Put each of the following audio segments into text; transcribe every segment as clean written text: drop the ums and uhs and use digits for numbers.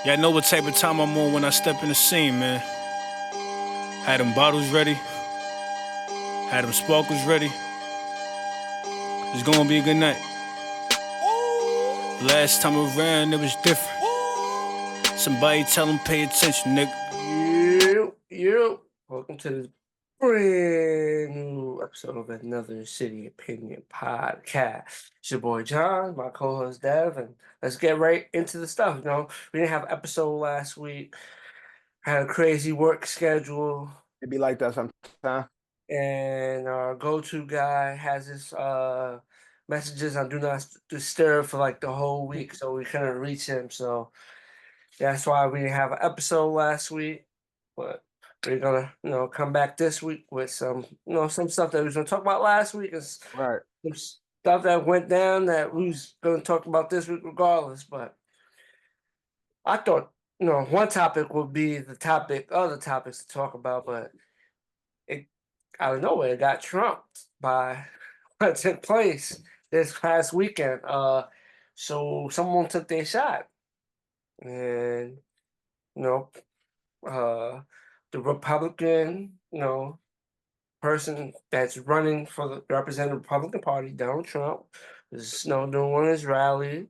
Yeah, I know what type of time I'm on when I step in the scene, man. Had them bottles ready, had them sparkles ready. It's gonna be a good night. Last time around, it was different. Somebody tell them pay attention, nigga. You. Welcome to this brand new episode of another City Opinion podcast. It's your boy John, my co-host Dev, and let's get right into the stuff. We didn't have an episode last week. Had a crazy work schedule, It be like that sometimes. and our go-to guy has his messages on Do Not Disturb for like the whole week, so we couldn't reach him. So that's why we didn't have an episode last week. But we're gonna, come back this week with some, some stuff that we was gonna talk about last week and Right. some stuff that went down that we was gonna talk about this week regardless. But I thought, one topic would be the topic, other topics to talk about, but it out of nowhere it got trumped by what took place this past weekend. So someone took their shot, and you know, the Republican, person that's running for the represent the Republican Party, Donald Trump, is doing one of his rallies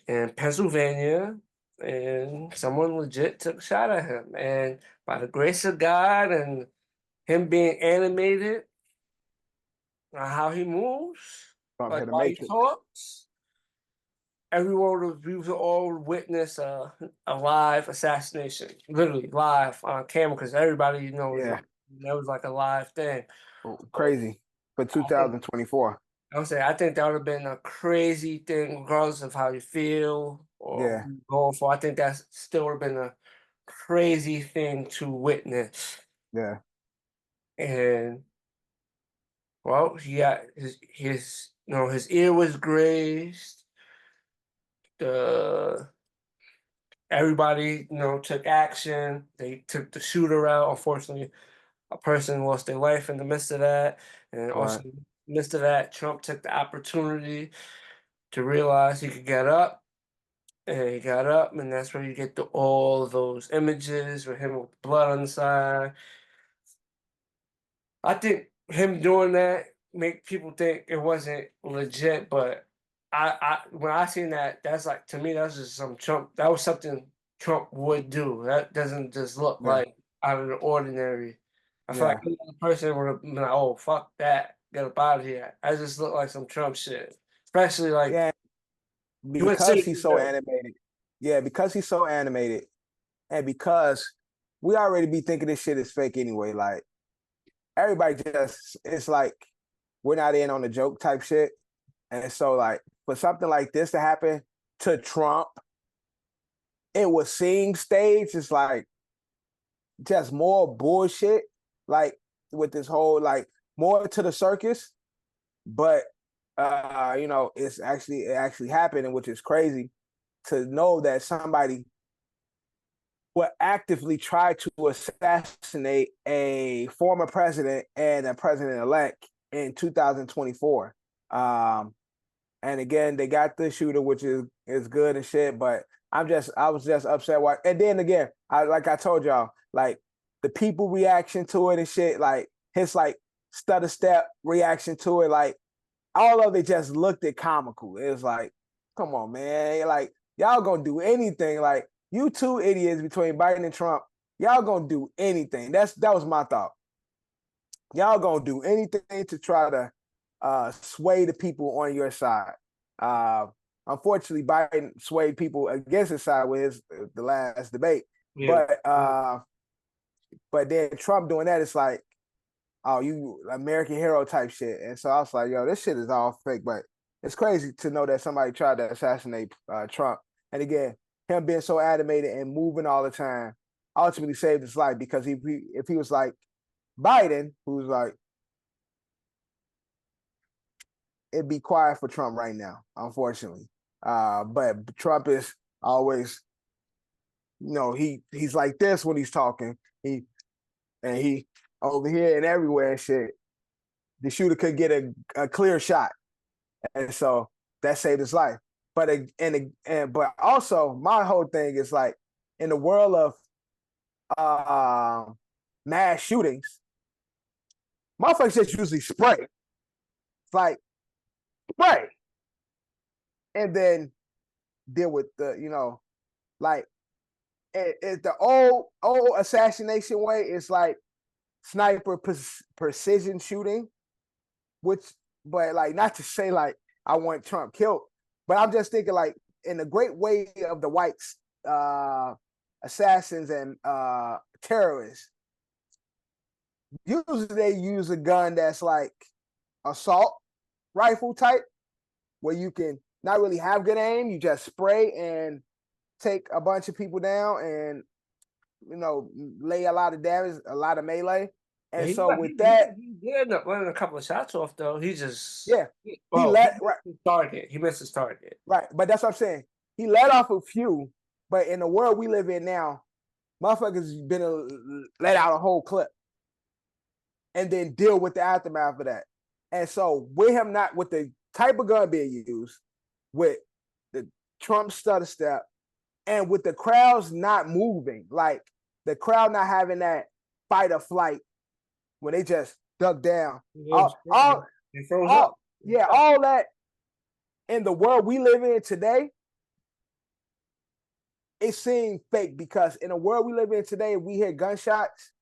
in Pennsylvania, and someone legit took a shot at him. And by the grace of God and him being animated, how he moves, Trump like hit a how he matrix. talks, we was all witness a live assassination, literally live on camera, because everybody Yeah. that was like a live thing. Crazy for 2024. I would say I think that would have been a crazy thing, regardless of how you feel or Yeah. who you're going for. I think that still would have been a crazy thing to witness. Yeah. And well, he got his ear was grazed. The Everybody, took action. They took the shooter out. Unfortunately, a person lost their life in the midst of that. And also Right. in the midst of that, Trump took the opportunity to realize he could get up. And he got up, and that's where you get all those images with him with blood on the side. I think him doing that make people think it wasn't legit, but when I seen that, that's like, to me, that's just some Trump. That was something Trump would do. That doesn't just look Yeah. like out of the ordinary. I feel like Yeah. any other person would have been like, "Oh, fuck that, get up out of here." I just look like some Trump shit, especially like Yeah. you would Because see. he's so animated. Yeah, because he's so animated, and because we already be thinking this shit is fake anyway. Like everybody just, it's like we're not in on the joke type shit. And so like for something like this to happen to Trump, it was seem staged. It's like just more bullshit, like with this whole like more to the circus, but it actually happened, and which is crazy to know that somebody would actively try to assassinate a former president and a president-elect in 2024. And again, they got the shooter, which is good and shit, but I was just upset. And then again, like I told y'all, like the people reaction to it and shit, like his like stutter step reaction to it, like all of it just looked at comical. It was like, come on, man, like y'all gonna do anything. Like you two idiots between Biden and Trump, y'all gonna do anything. That was my thought. Y'all gonna do anything to try to sway the people on your side. Unfortunately, Biden swayed people against his side with the last debate. Yeah. But then Trump doing that, it's like, oh, you American hero type shit. And so I was like, yo, this shit is all fake. But it's crazy to know that somebody tried to assassinate Trump. And again, him being so animated and moving all the time ultimately saved his life, because if he was like Biden, who's like, it'd be quiet for Trump right now, unfortunately. But Trump is always, he's like this when he's talking. He over here and everywhere and shit. The shooter could get a clear shot. And so that saved his life. but also my whole thing is like in the world of mass shootings, motherfuckers just usually spray. It's like spray. And then deal with the, like it the old assassination way is like sniper precision shooting, but like not to say like I want Trump killed, but I'm just thinking like in the great way of the whites assassins and terrorists, usually they use a gun that's like assault rifle type, where you can not really have good aim, you just spray and take a bunch of people down and lay a lot of damage, a lot of melee. And he so with that, he did end up running a couple of shots off though. He just he missed his target. He missed his target. Right, but that's what I'm saying. He let off a few, but in the world we live in now, motherfuckers been let out a whole clip and then deal with the aftermath of that. And so with him not with the type of gun being used, with the Trump stutter step, and with the crowds not moving, like the crowd not having that fight or flight when they just duck down. All that in the world we live in today, it seemed fake because in the world we live in today, we hear gunshots,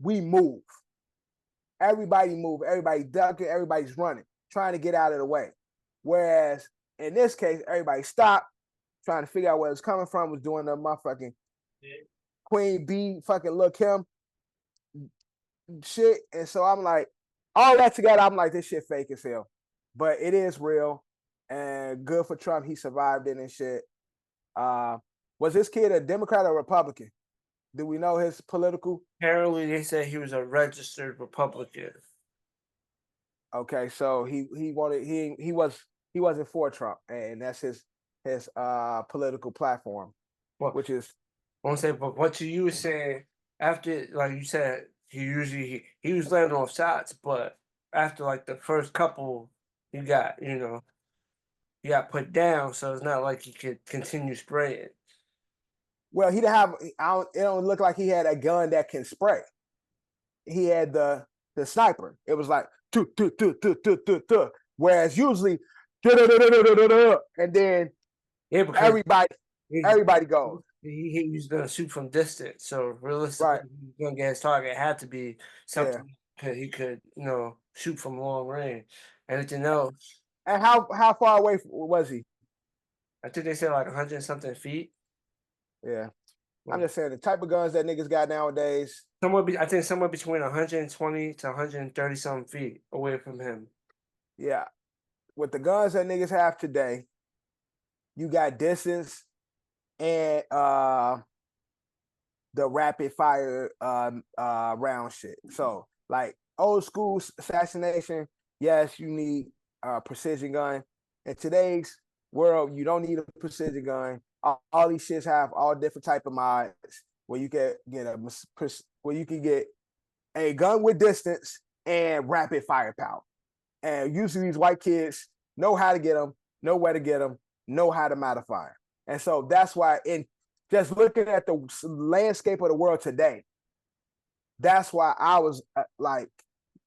we move. Everybody move, everybody ducking, everybody's running, trying to get out of the way. Whereas in this case, everybody stopped, trying to figure out where it's coming from, was doing the motherfucking Queen Bee, fucking Lil' Kim shit. And so I'm like, all that together, I'm like, this shit fake as hell. But it is real and good for Trump. He survived it and shit. Was this kid a Democrat or Republican? Do we know his political? Apparently, they said he was a registered Republican. Okay, so he wasn't for Trump, and that's his political platform, which is. I want to say, but what you were saying after, like you said, he was landing off shots, but after like the first couple, he got put down, so it's not like he could continue spraying. Well, he didn't have. It don't look like he had a gun that can spray. He had the sniper. It was like whereas usually, and then everybody goes. He was gonna shoot from distance, so realistically, he was gonna get his target. It had to be something he could shoot from long range. Anything else? And how far away was he? I think they said like 100 something feet. Yeah, I'm just saying the type of guns that niggas got nowadays. I think somewhere between 120 to 130 something feet away from him. Yeah, with the guns that niggas have today, you got distance and the rapid fire round shit. So like old school assassination, yes, you need a precision gun. In today's world, you don't need a precision gun. All these shits have all different type of mods where you can get a gun with distance and rapid firepower. And usually these white kids know how to get them, know where to get them, know how to modify. And so that's why in just looking at the landscape of the world today, that's why I was like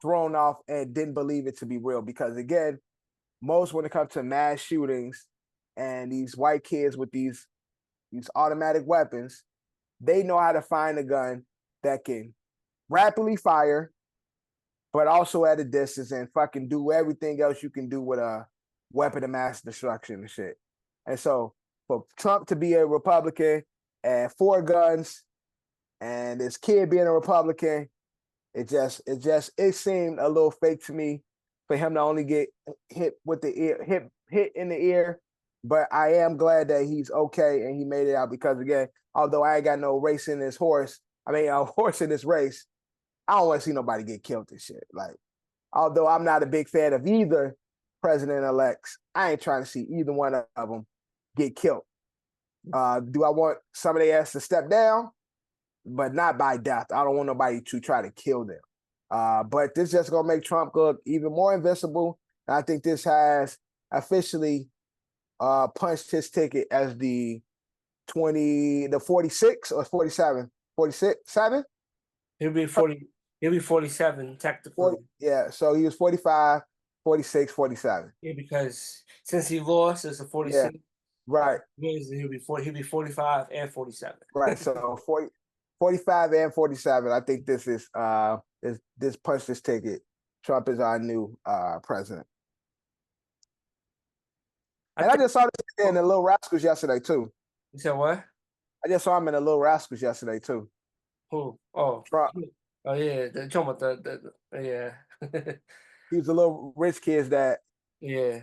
thrown off and didn't believe it to be real. Because again, most when it comes to mass shootings and these white kids with these automatic weapons, they know how to find a gun that can rapidly fire, but also at a distance and fucking do everything else you can do with a weapon of mass destruction and shit. And so for Trump to be a Republican and 4 guns and this kid being a Republican, it seemed a little fake to me for him to only get hit in the ear. But I am glad that he's okay and he made it out because again, although I ain't got no horse in this race, I don't want to see nobody get killed and shit. Like, although I'm not a big fan of either president-elects, I ain't trying to see either one of them get killed. Do I want somebody else to step down? But not by death. I don't want nobody to try to kill them. But this just gonna make Trump look even more invincible. And I think this has officially punched his ticket as the 46 or 47, 46, 7? He'll be 40. He'll be 47 technically. 40, yeah, so he was 45, 46, 47. Yeah, because since he lost, it's a 46. Yeah, right. He'll be 40. He'll be 45 and 47. Right. So 45 and 47. I think this is this punched this ticket. Trump is our new president. And I just saw this in the Little Rascals yesterday too. You said what? I just saw him in the Little Rascals yesterday too. Who? Oh, Trump. Oh yeah, they're talking about the yeah. He was the little rich kid's dad. Yeah.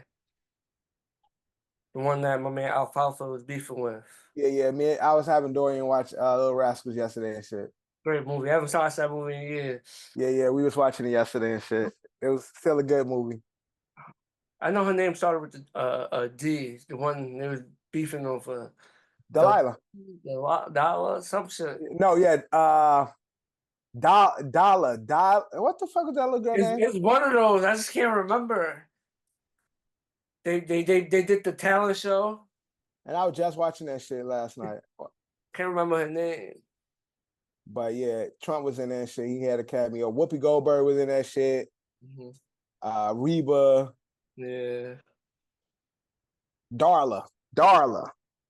The one that my man Alfalfa was beefing with. Yeah. Me, I was having Dorian watch Little Rascals yesterday and shit. Great movie. I haven't watched that movie in years. Yeah. We was watching it yesterday and shit. It was still a good movie. I know her name started with the D. The one they was beefing over. Delilah. Dollar, some shit. No, yeah. Dollar. What the fuck was that little girl name? It's one of those. I just can't remember. They did the talent show. And I was just watching that shit last night. Can't remember her name. But yeah, Trump was in that shit. He had a cameo. Whoopi Goldberg was in that shit. Mm-hmm. Reba. Yeah. Darla.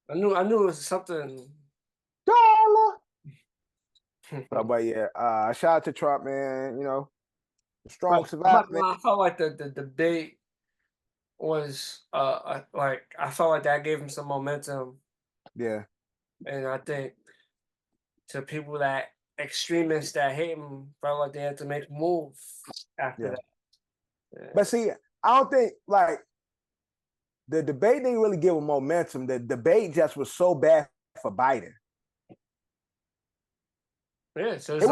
I knew it was something. Darla. But yeah, shout out to Trump, man. You know, strong survivor. I felt like the debate was like I felt like that gave him some momentum. Yeah. And I think to people that extremists that hate him felt like they had to make a move after that. Yeah. But see, I don't think like the debate didn't really give him momentum. The debate just was so bad for Biden. Yeah, so it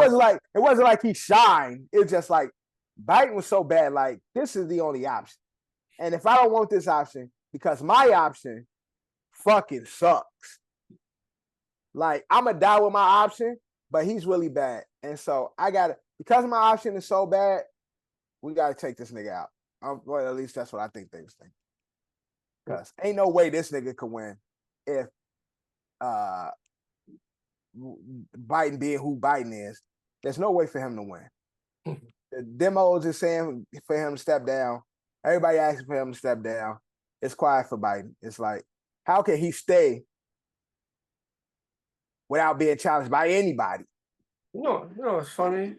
wasn't like he shined. It's just like Biden was so bad. Like this is the only option, and if I don't want this option because my option fucking sucks, like I'm gonna die with my option, but he's really bad, and so I gotta because my option is so bad, we gotta take this nigga out. Well, at least that's what I think they was thinking. Because ain't no way this nigga could win if Biden being who Biden is. There's no way for him to win. The demos is saying for him to step down. Everybody asking for him to step down. It's quiet for Biden. It's like, how can he stay without being challenged by anybody? You know, it's funny.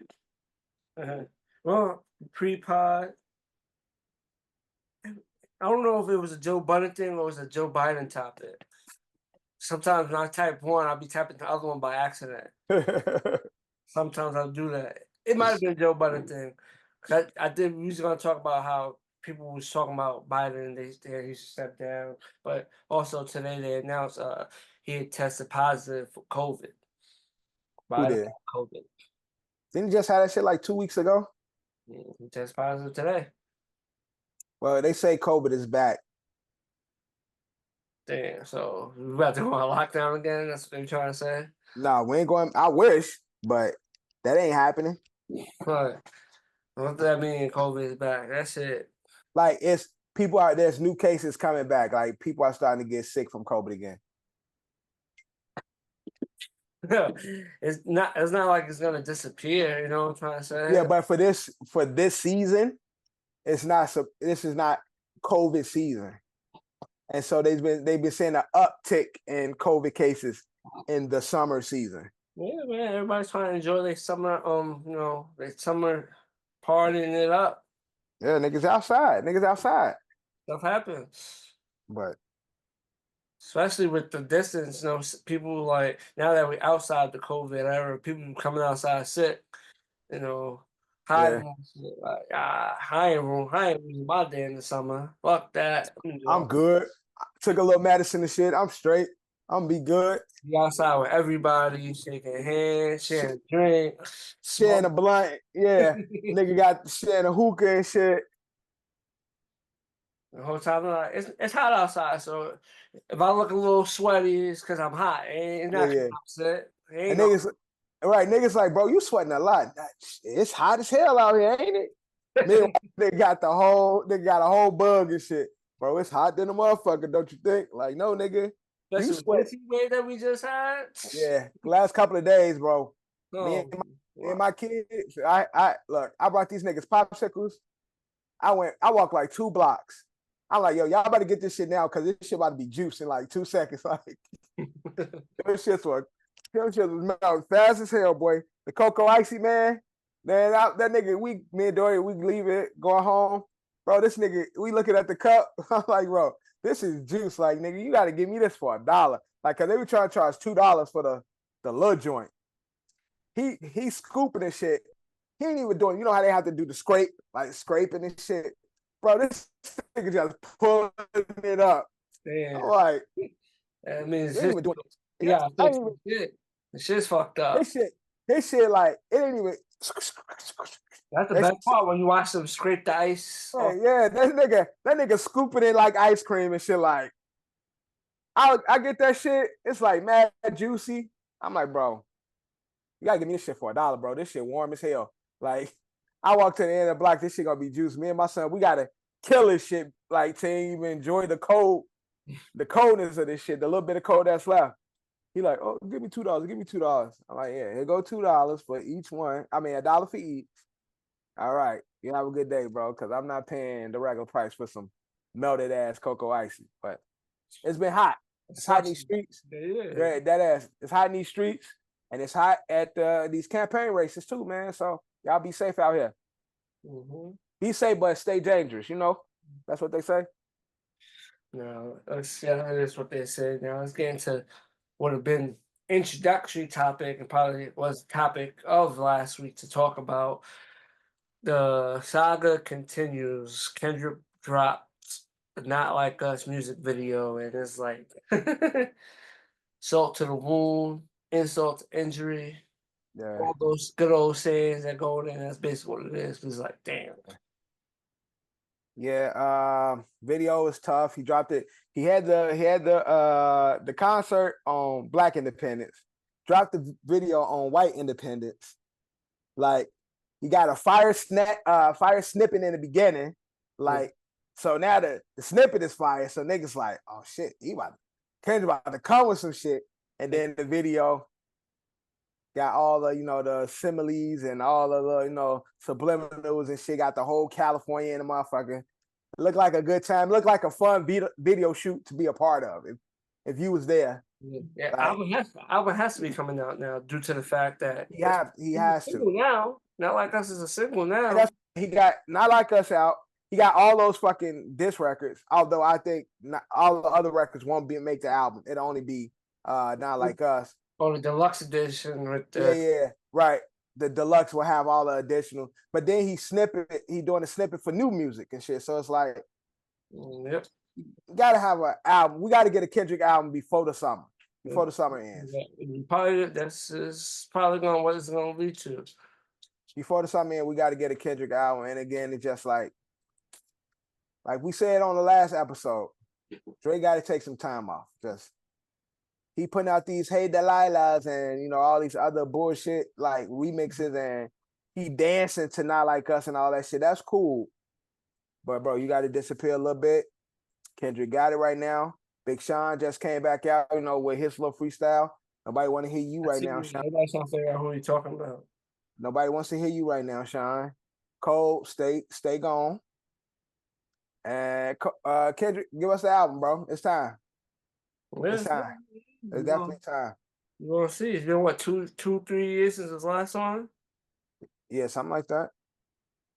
Well, pre-pod, I don't know if it was a Joe Budden thing or it was a Joe Biden topic. Sometimes when I type one, I'll be typing the other one by accident. Sometimes I'll do that. It might have been a Joe Budden thing. We was going to talk about how people was talking about Biden and he should step down. But also today they announced he had tested positive for COVID. Who did? COVID. Didn't he just have that shit like 2 weeks ago? Yeah, he tested positive today. Well, they say COVID is back. Damn, so we about to go on lockdown again? That's what you're trying to say? Nah, we ain't going. I wish, but that ain't happening. But what does that mean? COVID is back. That's it. Like it's people out there's new cases coming back. Like people are starting to get sick from COVID again. It's not like it's gonna disappear, you know what I'm trying to say? Yeah, but for this season, it's not this is not COVID season. And so they've been seeing an uptick in COVID cases in the summer season. Yeah, man. Everybody's trying to enjoy their summer, their summer partying it up. Yeah, niggas outside. Stuff happens. But especially with the distance, people like now that we're outside the COVID era, people coming outside sick, hiding like I ain't losing my day in the summer. Fuck that. I'm good. I took a little medicine and shit. I'm straight. I'm be good. You outside with everybody, shaking hands, sharing a drink, sharing a blunt. Yeah, nigga got sharing a hookah and shit. The whole time, it's hot outside, so if I look a little sweaty, it's because I'm hot. It's not upset. And niggas like, bro, you sweating a lot. It's hot as hell out here, ain't it? They got a whole bug and shit. Bro, it's hot than a motherfucker, don't you think? Like, no, nigga. You Especially sweat. with this way that we just had. Yeah, last couple of days, bro. Me Oh, and my kids, I look, I brought these niggas popsicles. I walked like 2 blocks. I'm like, yo, y'all better get this shit now because this shit about to be juice in like 2 seconds. Like, them shits was melting fast as hell, boy. The cocoa icy, man. Man, that nigga, me and Dory, we leave it, going home. Bro, this nigga, we looking at the cup. I'm like, bro, this is juice. Like, nigga, you got to give me this for $1. Like, cause they were trying to charge $2 for the little joint. He scooping this shit. He ain't even doing, you know how they have to do the scrape, like scraping and shit. Bro, this nigga just pulling it up. damn. I'm like, I mean, it's they ain't just, even doing it. yeah, I ain't even, shit. The shit's fucked up. this shit, like, it ain't even. That's the best part when you watch them scrape the ice. Yeah, that nigga scooping it like ice cream and shit. Like, I get that shit. It's like mad juicy. I'm like, bro, you gotta give me this shit for $1, bro. This shit warm as hell. Like, I walk to the end of the block, this shit gonna be juice. Me and my son, we gotta kill this shit, like, to even enjoy the coldness of this shit, the little bit of cold that's left. He like, oh, give me $2. Give me $2. I'm like, yeah, here go $2 for each one. I mean, $1 for each. All right, you have a good day, bro. Because I'm not paying the regular price for some melted ass cocoa icy. But it's been hot. It's hot in these streets. Yeah, that ass. It's hot in these streets, and it's hot at these campaign races too, man. So y'all be safe out here. Mm-hmm. Be safe, but stay dangerous. You know, that's what they say. No, that is what they say. Now let's get into would have been introductory topic and probably was topic of last week to talk about. The saga continues. Kendrick dropped Not Like Us music video, and it's like salt to the wound, insult to injury, Yeah. all those good old sayings that go in. That's basically what it is. It's like, damn. Yeah, video was tough. He dropped it. He had the concert on Black Independence. Dropped the video on White Independence. Like, he got a fire snipping in the beginning. Like, so now the snippet is fire. So niggas like, oh shit, Kendrick about to come with some shit. And then the video got all the, the similes and all of the, subliminals and shit. Got the whole California in the motherfucker. It looked like a good time. It looked like a fun video shoot to be a part of if you was there. Yeah, like, Album has to be coming out now due to the fact that he has to. Now, Not Like Us is a single now. And he got Not Like Us out. He got all those fucking diss records. Although I think all the other records won't make the album. It'll only be Not Like Us. Oh, the deluxe edition with yeah, right. The deluxe will have all the additional, but then he doing a snippet for new music and shit. So it's like, yep, you gotta have an album. We gotta get a Kendrick album before the summer. Before the summer ends. Yeah, probably that's probably what it's gonna lead to. Before the summer ends, we gotta get a Kendrick album. And again, it's just like we said on the last episode, Dre gotta take some time off. Just he putting out these Hey Delilahs and all these other bullshit like remixes, and he dancing to Not Like Us and all that shit. That's cool. But bro, you gotta disappear a little bit. Kendrick got it right now. Big Sean just came back out, with his little freestyle. Nobody want to hear you right now, Sean. Nobody's trying to figure out who you're talking about. Nobody wants to hear you right now, Sean. Cole, stay gone. And Kendrick, give us the album, bro. It's time. It's time. It's definitely time. You're gonna see. It's been what, 2-3 years since his last song? Yeah, something like that.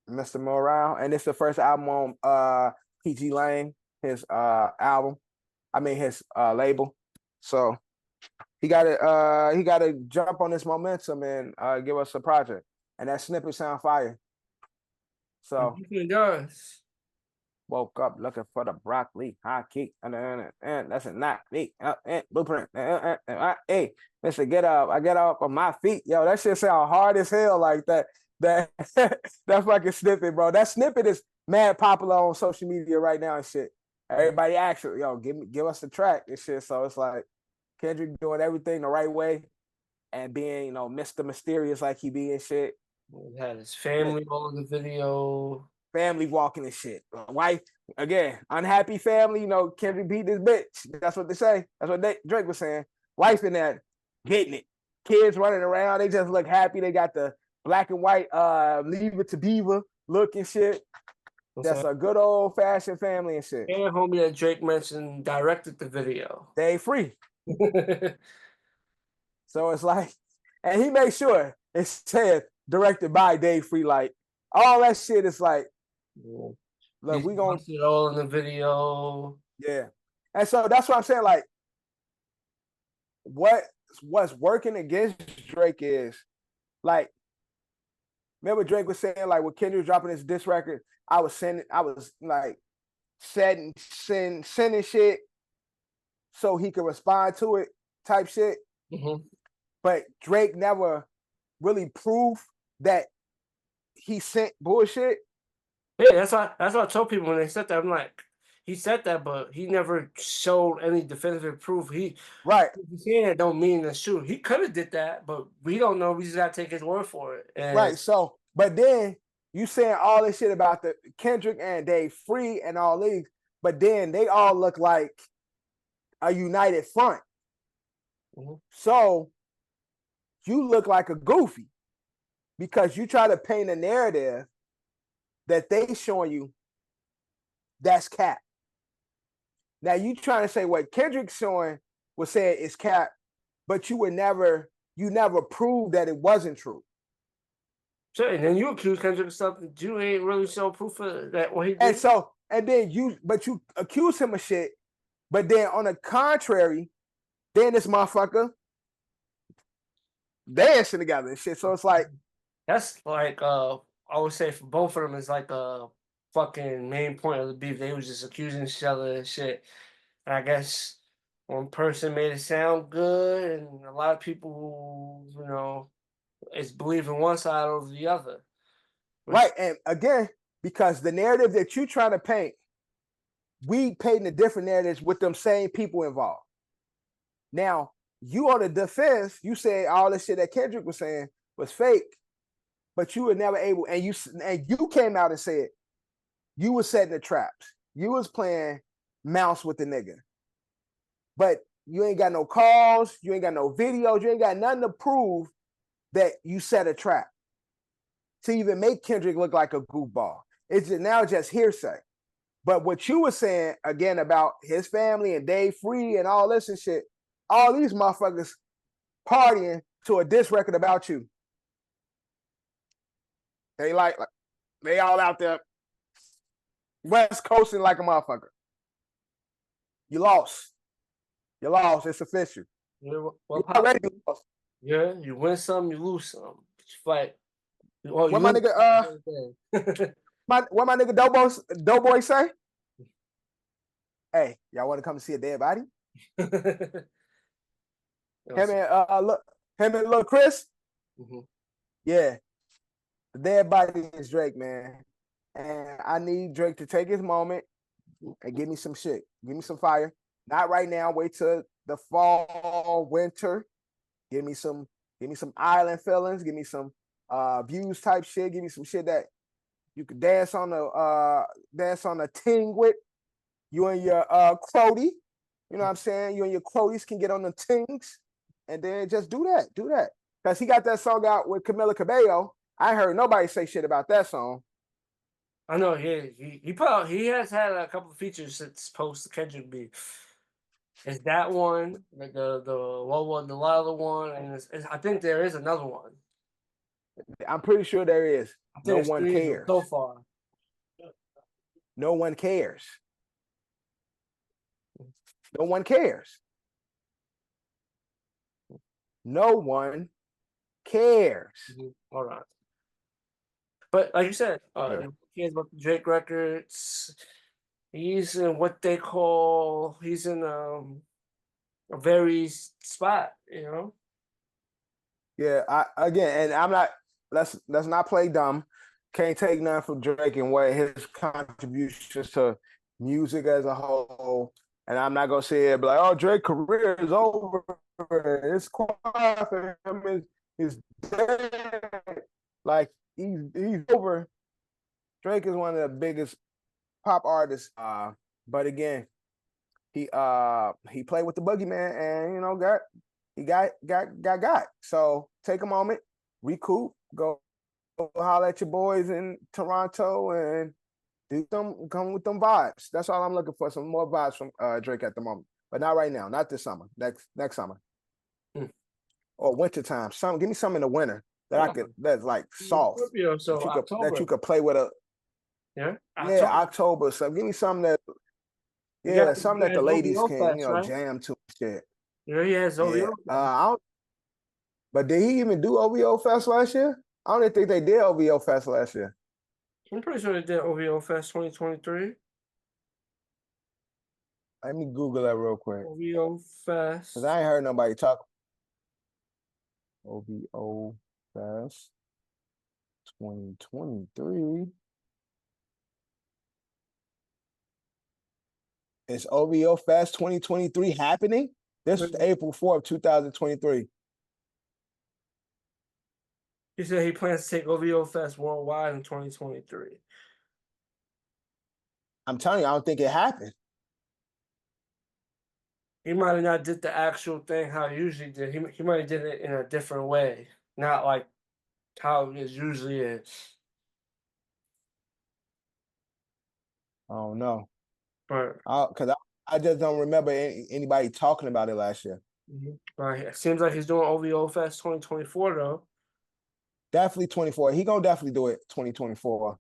Mr. Morale. And it's the first album on PG Lane, his album. I mean his label. So he gotta jump on this momentum and give us a project. And that snippet sound fire. So It does. Woke up looking for the broccoli hockey, and that's a not me. Blueprint. Hey, Mr. Get up! I get up on my feet. Yo, that shit sound hard as hell. Like that that fucking snippet, bro. That snippet is mad popular on social media right now and shit. Everybody actually, give us the track and shit. So it's like Kendrick doing everything the right way and being, Mr. Mysterious like he be and shit. He had his family all in the video. family walking and shit. Wife, again, unhappy family, you know, Kendrick beat this bitch. That's what they say. That's what Drake was saying. Wife in that, getting it. Kids running around, they just look happy. They got the black and white Leave It to Beaver look and shit. That's a good old fashioned family and shit. And homie that Drake mentioned directed the video. They free. So it's like, and he made sure it said directed by Dave Free. Like all that shit is like, look, we gonna it all in the video. Yeah. And so that's what I'm saying. Like, what's working against Drake is like, remember Drake was saying, like, when Kendrick dropping his diss record, I was like sending shit so he could respond to it type shit. Mm-hmm. But Drake never really proved that he sent bullshit. Yeah, that's what I told people when they said that. I'm like, he said that, but he never showed any definitive proof. Right. Saying that don't mean that's true. He could have did that, but we don't know. We just gotta take his word for it. And right. So, but then you saying all this shit about the Kendrick and Dave Free and all these, but then they all look like a united front. Mm-hmm. So you look like a goofy because you try to paint a narrative that they showing you that's cap. Now you trying to say what Kendrick's showing was saying is cap, but you never proved that it wasn't true. Sure, and then you accuse Kendrick of something you ain't really show proof of that what he did. And then you accuse him of shit, but then on the contrary, then this motherfucker dancing together and shit. So it's like that's like I would say for both of them is like a fucking main point of the beef. They was just accusing each other and shit. And I guess one person made it sound good, and a lot of people, you know, is believing one side over the other. Right, and again, because the narrative that you trying to paint, we painting the different narratives with them same people involved. Now, you on the defense, you say all this shit that Kendrick was saying was fake, but you were never able, and you came out and said you was setting the traps. You was playing mouse with the nigga. But you ain't got no calls, you ain't got no videos, you ain't got nothing to prove that you set a trap to even make Kendrick look like a goofball. It's now just hearsay. But what you were saying, again, about his family and Dave Free and all this and shit, all these motherfuckers partying to a diss record about you. They all out there West Coasting like a motherfucker. You lost. You lost. It's official. You already lost. Yeah, you win some, you lose some. Fight. What my nigga what my nigga Doughboy say? Hey, y'all want to come see a dead body? Him and little Chris. Mm-hmm. Yeah, the dead body is Drake, man, and I need Drake to take his moment and give me some shit, give me some fire. Not right now. Wait till the fall, winter. Give me some island feelings. Give me some views type shit. Give me some shit that you could dance on the ting with. You and your Crody. You know what I'm saying? You and your Crodies can get on the tings and then just do that. Because he got that song out with Camila Cabello. I ain't heard nobody say shit about that song. I know he has had a couple of features since post Kendrick beat. Is that one like the Lala one, and I think there is another one. I'm pretty sure there is. No one cares. So far. No one cares. No one cares. No one cares. All right. But like you said, he cares about the Drake records. He's in what they call, he's in a very spot, you know? Yeah, and I'm not, let's not play dumb. Can't take none from Drake and what his contributions to music as a whole. And I'm not gonna say it, but like, oh, Drake's career is over. It's quiet for him. He's dead. Like he's over. Drake is one of the biggest pop artists. But again, he played with the boogeyman, and you know, got. So take a moment, recoup, go holler at your boys in Toronto, and come with them vibes. That's all I'm looking for. Some more vibes from Drake at the moment, but not right now. Not this summer. Next summer, or wintertime. Give me some in the winter that's like soft. Scorpio, so that you could play with a October. So give me something that something that the ladies can jam to shit. Yeah, he has OVO. But did he even do OVO Fest last year? I don't even think they did OVO Fest last year. I'm pretty sure they did OVO Fest 2023. Let me Google that real quick. OVO Fest. Because I ain't heard nobody talk. OVO Fest 2023. Is OVO Fest 2023 happening? This is April 4th, 2023. He said he plans to take OVO Fest worldwide in 2023. I'm telling you, I don't think it happened. He might have not did the actual thing how he usually did. He might have did it in a different way, not like how it usually is. I don't know. But because I just don't remember anybody talking about it last year. Right. It seems like he's doing OVO Fest 2024 though. Definitely 24. He gonna definitely do it 2024.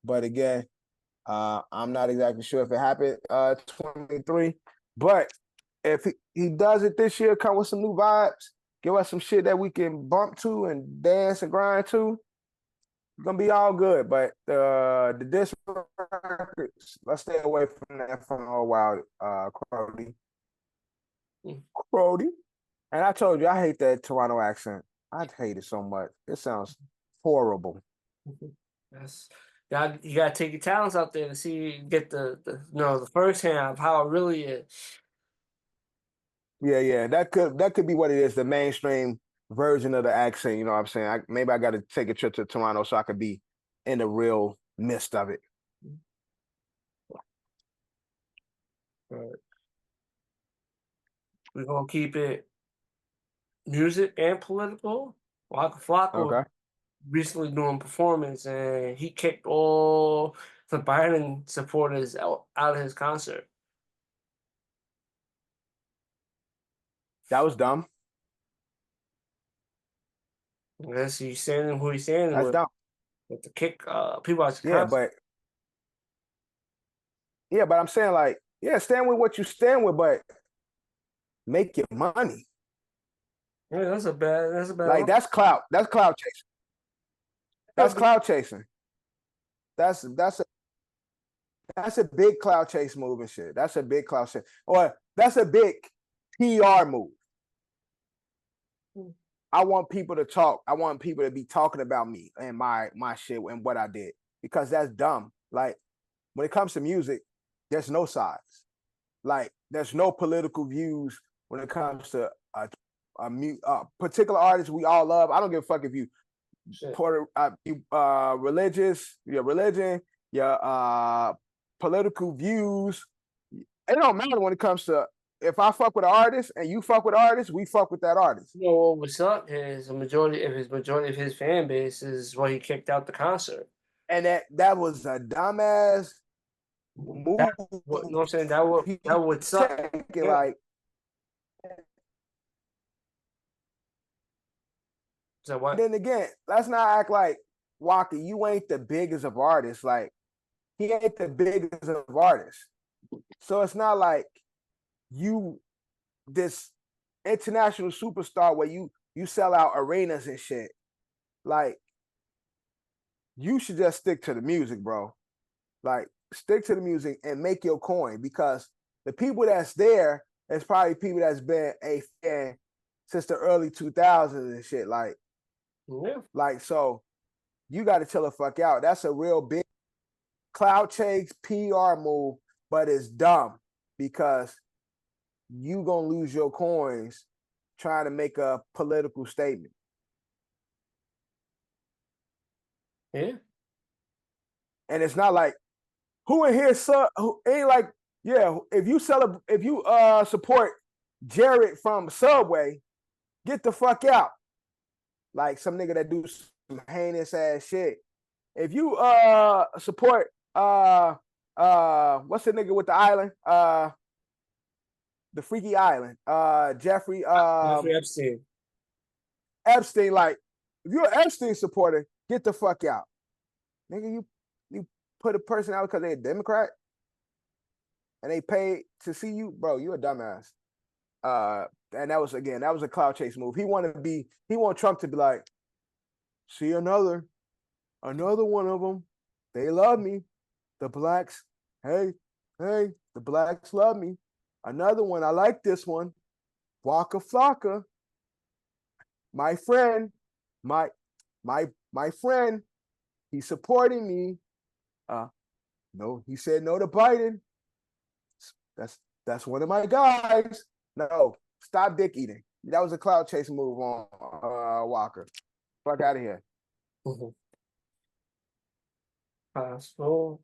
But again, I'm not exactly sure if it happened 23. But if he does it this year, come with some new vibes, give us some shit that we can bump to and dance and grind to, it's gonna be all good. But the disc records, let's stay away from that for a while, Crody. Crody. And I told you I hate that Toronto accent. I hate it so much. It sounds horrible. Yes. You gotta take your talents out there to see get the first hand of how it really is. Yeah. That could be what it is, the mainstream version of the accent, you know what I'm saying? Maybe I gotta take a trip to Toronto so I could be in the real midst of it. Right. We're gonna keep it music and political. Waka Flocka recently doing performance, and he kicked all the Biden supporters out of his concert. That was dumb. I guess he's standing who he's standing That's with. dumb. With the kick people out the concert. But I'm saying, like, stand with what you stand with, but make your money. Yeah, that's a bad like, that's clout. That's clout chasing. That's clout chasing. That's a big clout chase move and shit. That's a big clout chase. Or that's a big PR move. I want people to talk. I want people to be talking about me and my shit and what I did, because that's dumb. Like, when it comes to music, there's no sides. Like, there's no political views when it comes to a particular artist we all love. I don't give a fuck if you religious, your religion, your political views. It don't matter when it comes to, if I fuck with an artist and you fuck with an artist, we fuck with that artist. You know what was up is majority of his fan base is why he kicked out the concert. And that was a dumbass move. You know what I'm saying? That would suck. Like, so what? Then again, let's not act like, Waka, you ain't the biggest of artists. Like, he ain't the biggest of artists. So it's not like you this international superstar where you sell out arenas and shit. Like, you should just stick to the music, bro. Like, stick to the music and make your coin, because the people that's there is probably people that's been a fan since the early 2000s and shit. Like, so you got to chill the fuck out. That's a real big cloud chase PR move, but it's dumb because you gonna lose your coins trying to make a political statement. Yeah. And it's not like who in here who ain't like, yeah, if you support Jared from Subway, get the fuck out. Like some nigga that do some heinous ass shit. If you support what's the nigga with the island? The Freaky Island. Jeffrey Epstein. Epstein, like if you're an Epstein supporter, get the fuck out. Nigga, you put a person out because they're a Democrat and they paid to see you, bro, you a dumbass. And that was a cloud chase move. He want Trump to be like, see another one of them. They love me. The blacks, hey, the blacks love me. Another one, I like this one. Waka Flocka. My friend, my friend, he's supporting me. No, he said no to Biden. That's one of my guys. No, stop dick eating. That was a cloud chase move on Walker. Fuck out of here. So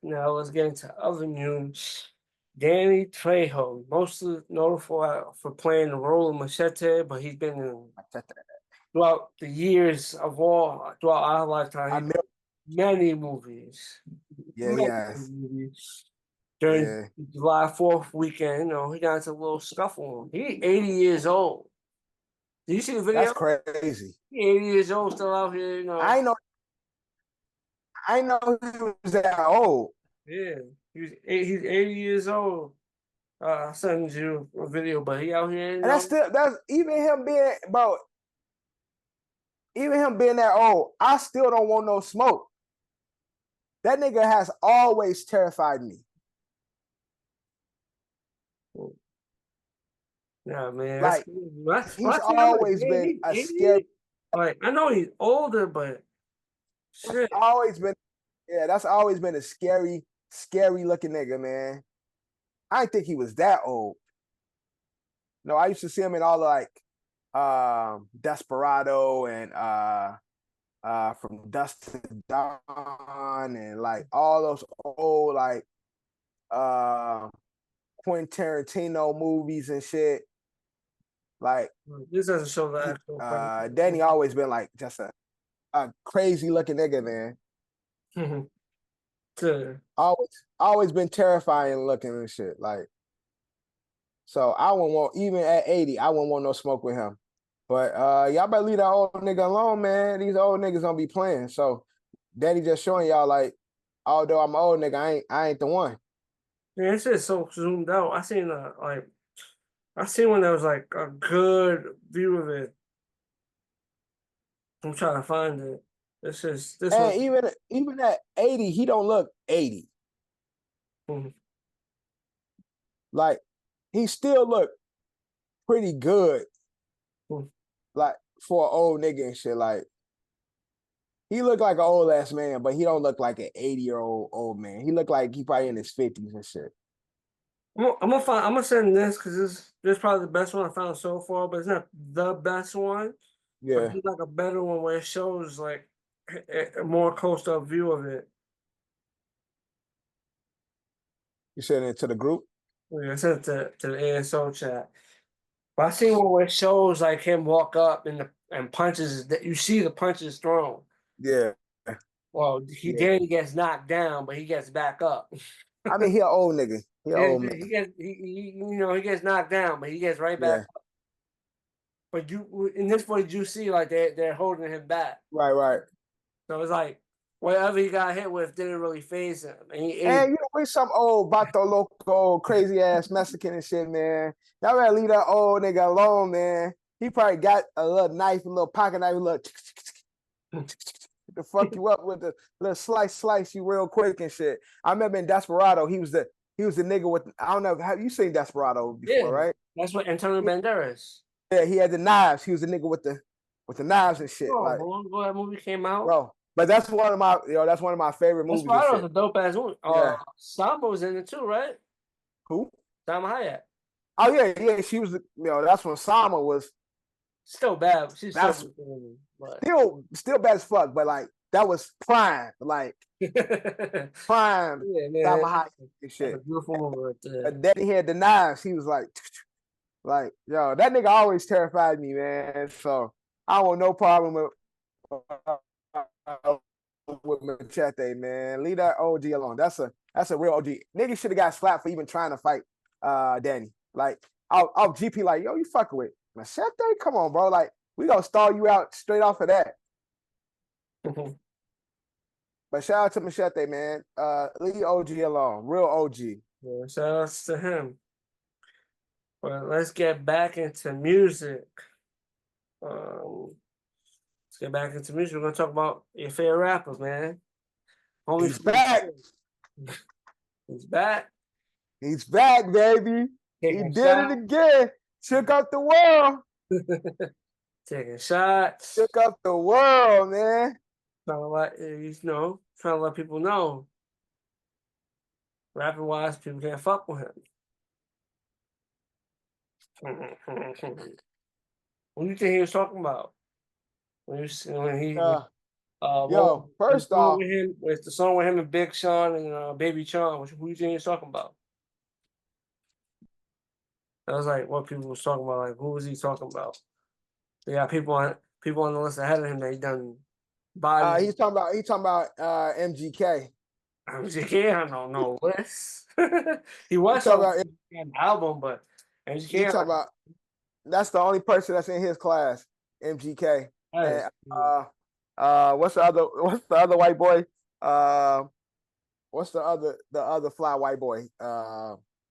now let's get into other news. Danny Trejo, mostly known for playing the role of Machete, but he's been in throughout the years throughout our lifetime, many movies. Movies. During July 4th weekend, he got into a little scuffle. He's 80 years old. Did you see the video? That's crazy. He's 80 years old, still out here, I know he was that old. Yeah, he's 80 years old. I sent you a video, but he out here. And that's even him being that old. I still don't want no smoke. That nigga has always terrified me. Yeah, man. Like he's always been a scary. Like I know he's older, but shit. That's always been a scary looking nigga, man. I didn't think he was that old. No, I used to see him in all like Desperado and From Dusk to Dawn and like all those old like Quentin Tarantino movies and shit. Like this doesn't show the actual. Danny always been like just a crazy looking nigga, man. Sure. Always been terrifying looking and shit. Like, so I wouldn't want, even at 80, I wouldn't want no smoke with him. But y'all better leave that old nigga alone, man. These old niggas don't be playing. So Daddy just showing y'all like, although I'm an old nigga, I ain't the one. Yeah, it's just so zoomed out. I seen when there was like a good view of it. I'm trying to find it. Even at 80, he don't look 80. Mm-hmm. Like he still look pretty good. Mm-hmm. Like for an old nigga and shit. Like he look like an old ass man, but he don't look like an 80-year-old old man. He look like he probably in his 50s and shit. I'm gonna send this because this is probably the best one I found so far, but it's not the best one. Yeah, but it's like a better one where it shows like a more close up view of it. You sent it to the group? Yeah, I sent it to the ASO chat. But I seen one where it shows like him walk up and punches that you see the punches thrown. Yeah. Well, Danny gets knocked down, but he gets back up. I mean, he an old nigga. He gets knocked down, but he gets right back up. But in this footage, you see like they're holding him back. Right. So it's like whatever he got hit with didn't really faze him. And you know, we some old Bato Loco, crazy ass Mexican and shit, man. Y'all better leave that old nigga alone, man. He probably got a little knife, a little pocket knife, a little to fuck you up with a little slice you real quick and shit. I remember in Desperado, he was the nigga with, I don't know, have you seen Desperado before, right? That's what Antonio Banderas. Yeah, he had the knives. He was the nigga with the knives and shit. How long ago that movie came out? Bro, but that's one of my favorite movies. Desperado's a dope ass movie. Sama was in it too, right? Who? Salma Hayek. Oh yeah. She was. That's when Sama was still bad. She's still bad as fuck. But like that was prime, like prime Yeah, man. Salma Hayek and That's shit. a beautiful movie right there. But then he had the knives. He was like, yo, that nigga always terrified me, man. So I want no problem with Machete, man. Leave that OG alone. That's a real OG. Nigga should have got slapped for even trying to fight Danny. Like, I'll GP like, yo, you fucking with Machete? Come on, bro. Like, we gonna stall you out straight off of that. But shout out to Machete, man. Leave OG alone. Real OG. Yeah, shout outs to him. But let's get back into music. Let's get back into music. We're gonna talk about your favorite rappers, man. Homie He's back. He's back. He's back, baby. He did it again. Shook up the world. Taking shots. Shook up the world, man. Trying to let people know. Rapping wise, people can't fuck with him. What do you think he was talking about? When he Yo, first off, with the song with him and Big Sean and Baby Sean, who do you think he was talking about? That was like what people was talking about. Like, who was he talking about? They got people on the list ahead of him that he done body. he's talking about MGK. MGK on no list. He was talking talking about an album, but MGK. He talking about that's the only person that's in his class, MGK. And, what's the other white boy? What's the other fly white boy?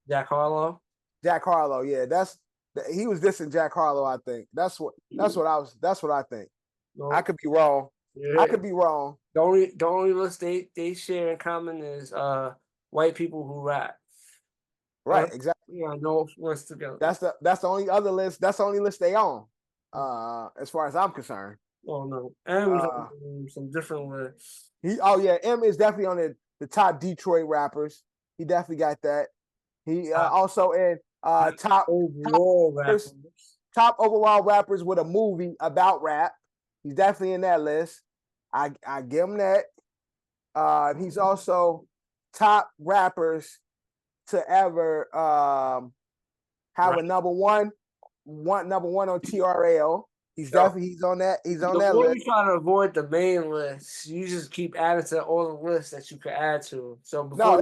Jack Harlow. Jack Harlow, yeah, he was dissing Jack Harlow. I think that's what I think. No. I could be wrong. Yeah. I could be wrong. The only list they share in common is white people who rap. Right, exactly. Yeah, no list together. That's the only other list. That's the only list they own. As far as I'm concerned. Oh no, M's on some different lists. M is definitely on the top Detroit rappers. He definitely got that. He also in top overall rappers with a movie about rap. He's definitely in that list. I give him that. He's also top rappers to ever have a number one on TRL. He's on that. He's on that list. You try to avoid the main list. You just keep adding to all the lists that you could add to. So before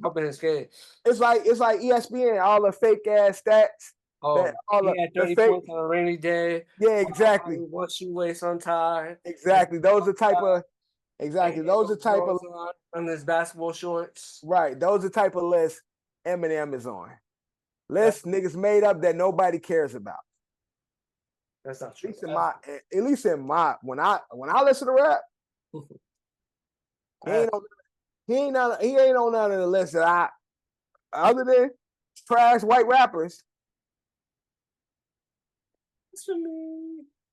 helping his case, it's like ESPN, all the fake ass stats. Oh, he had 30 points on a rainy day. Yeah, exactly. One shoelace untied. Exactly. Those are type of on his basketball shorts. Right. Those are type of lists Eminem is on. Lists niggas made up that nobody cares about. That's not true. At least in my when I listen to rap, he ain't on none of the lists that other than trash white rappers.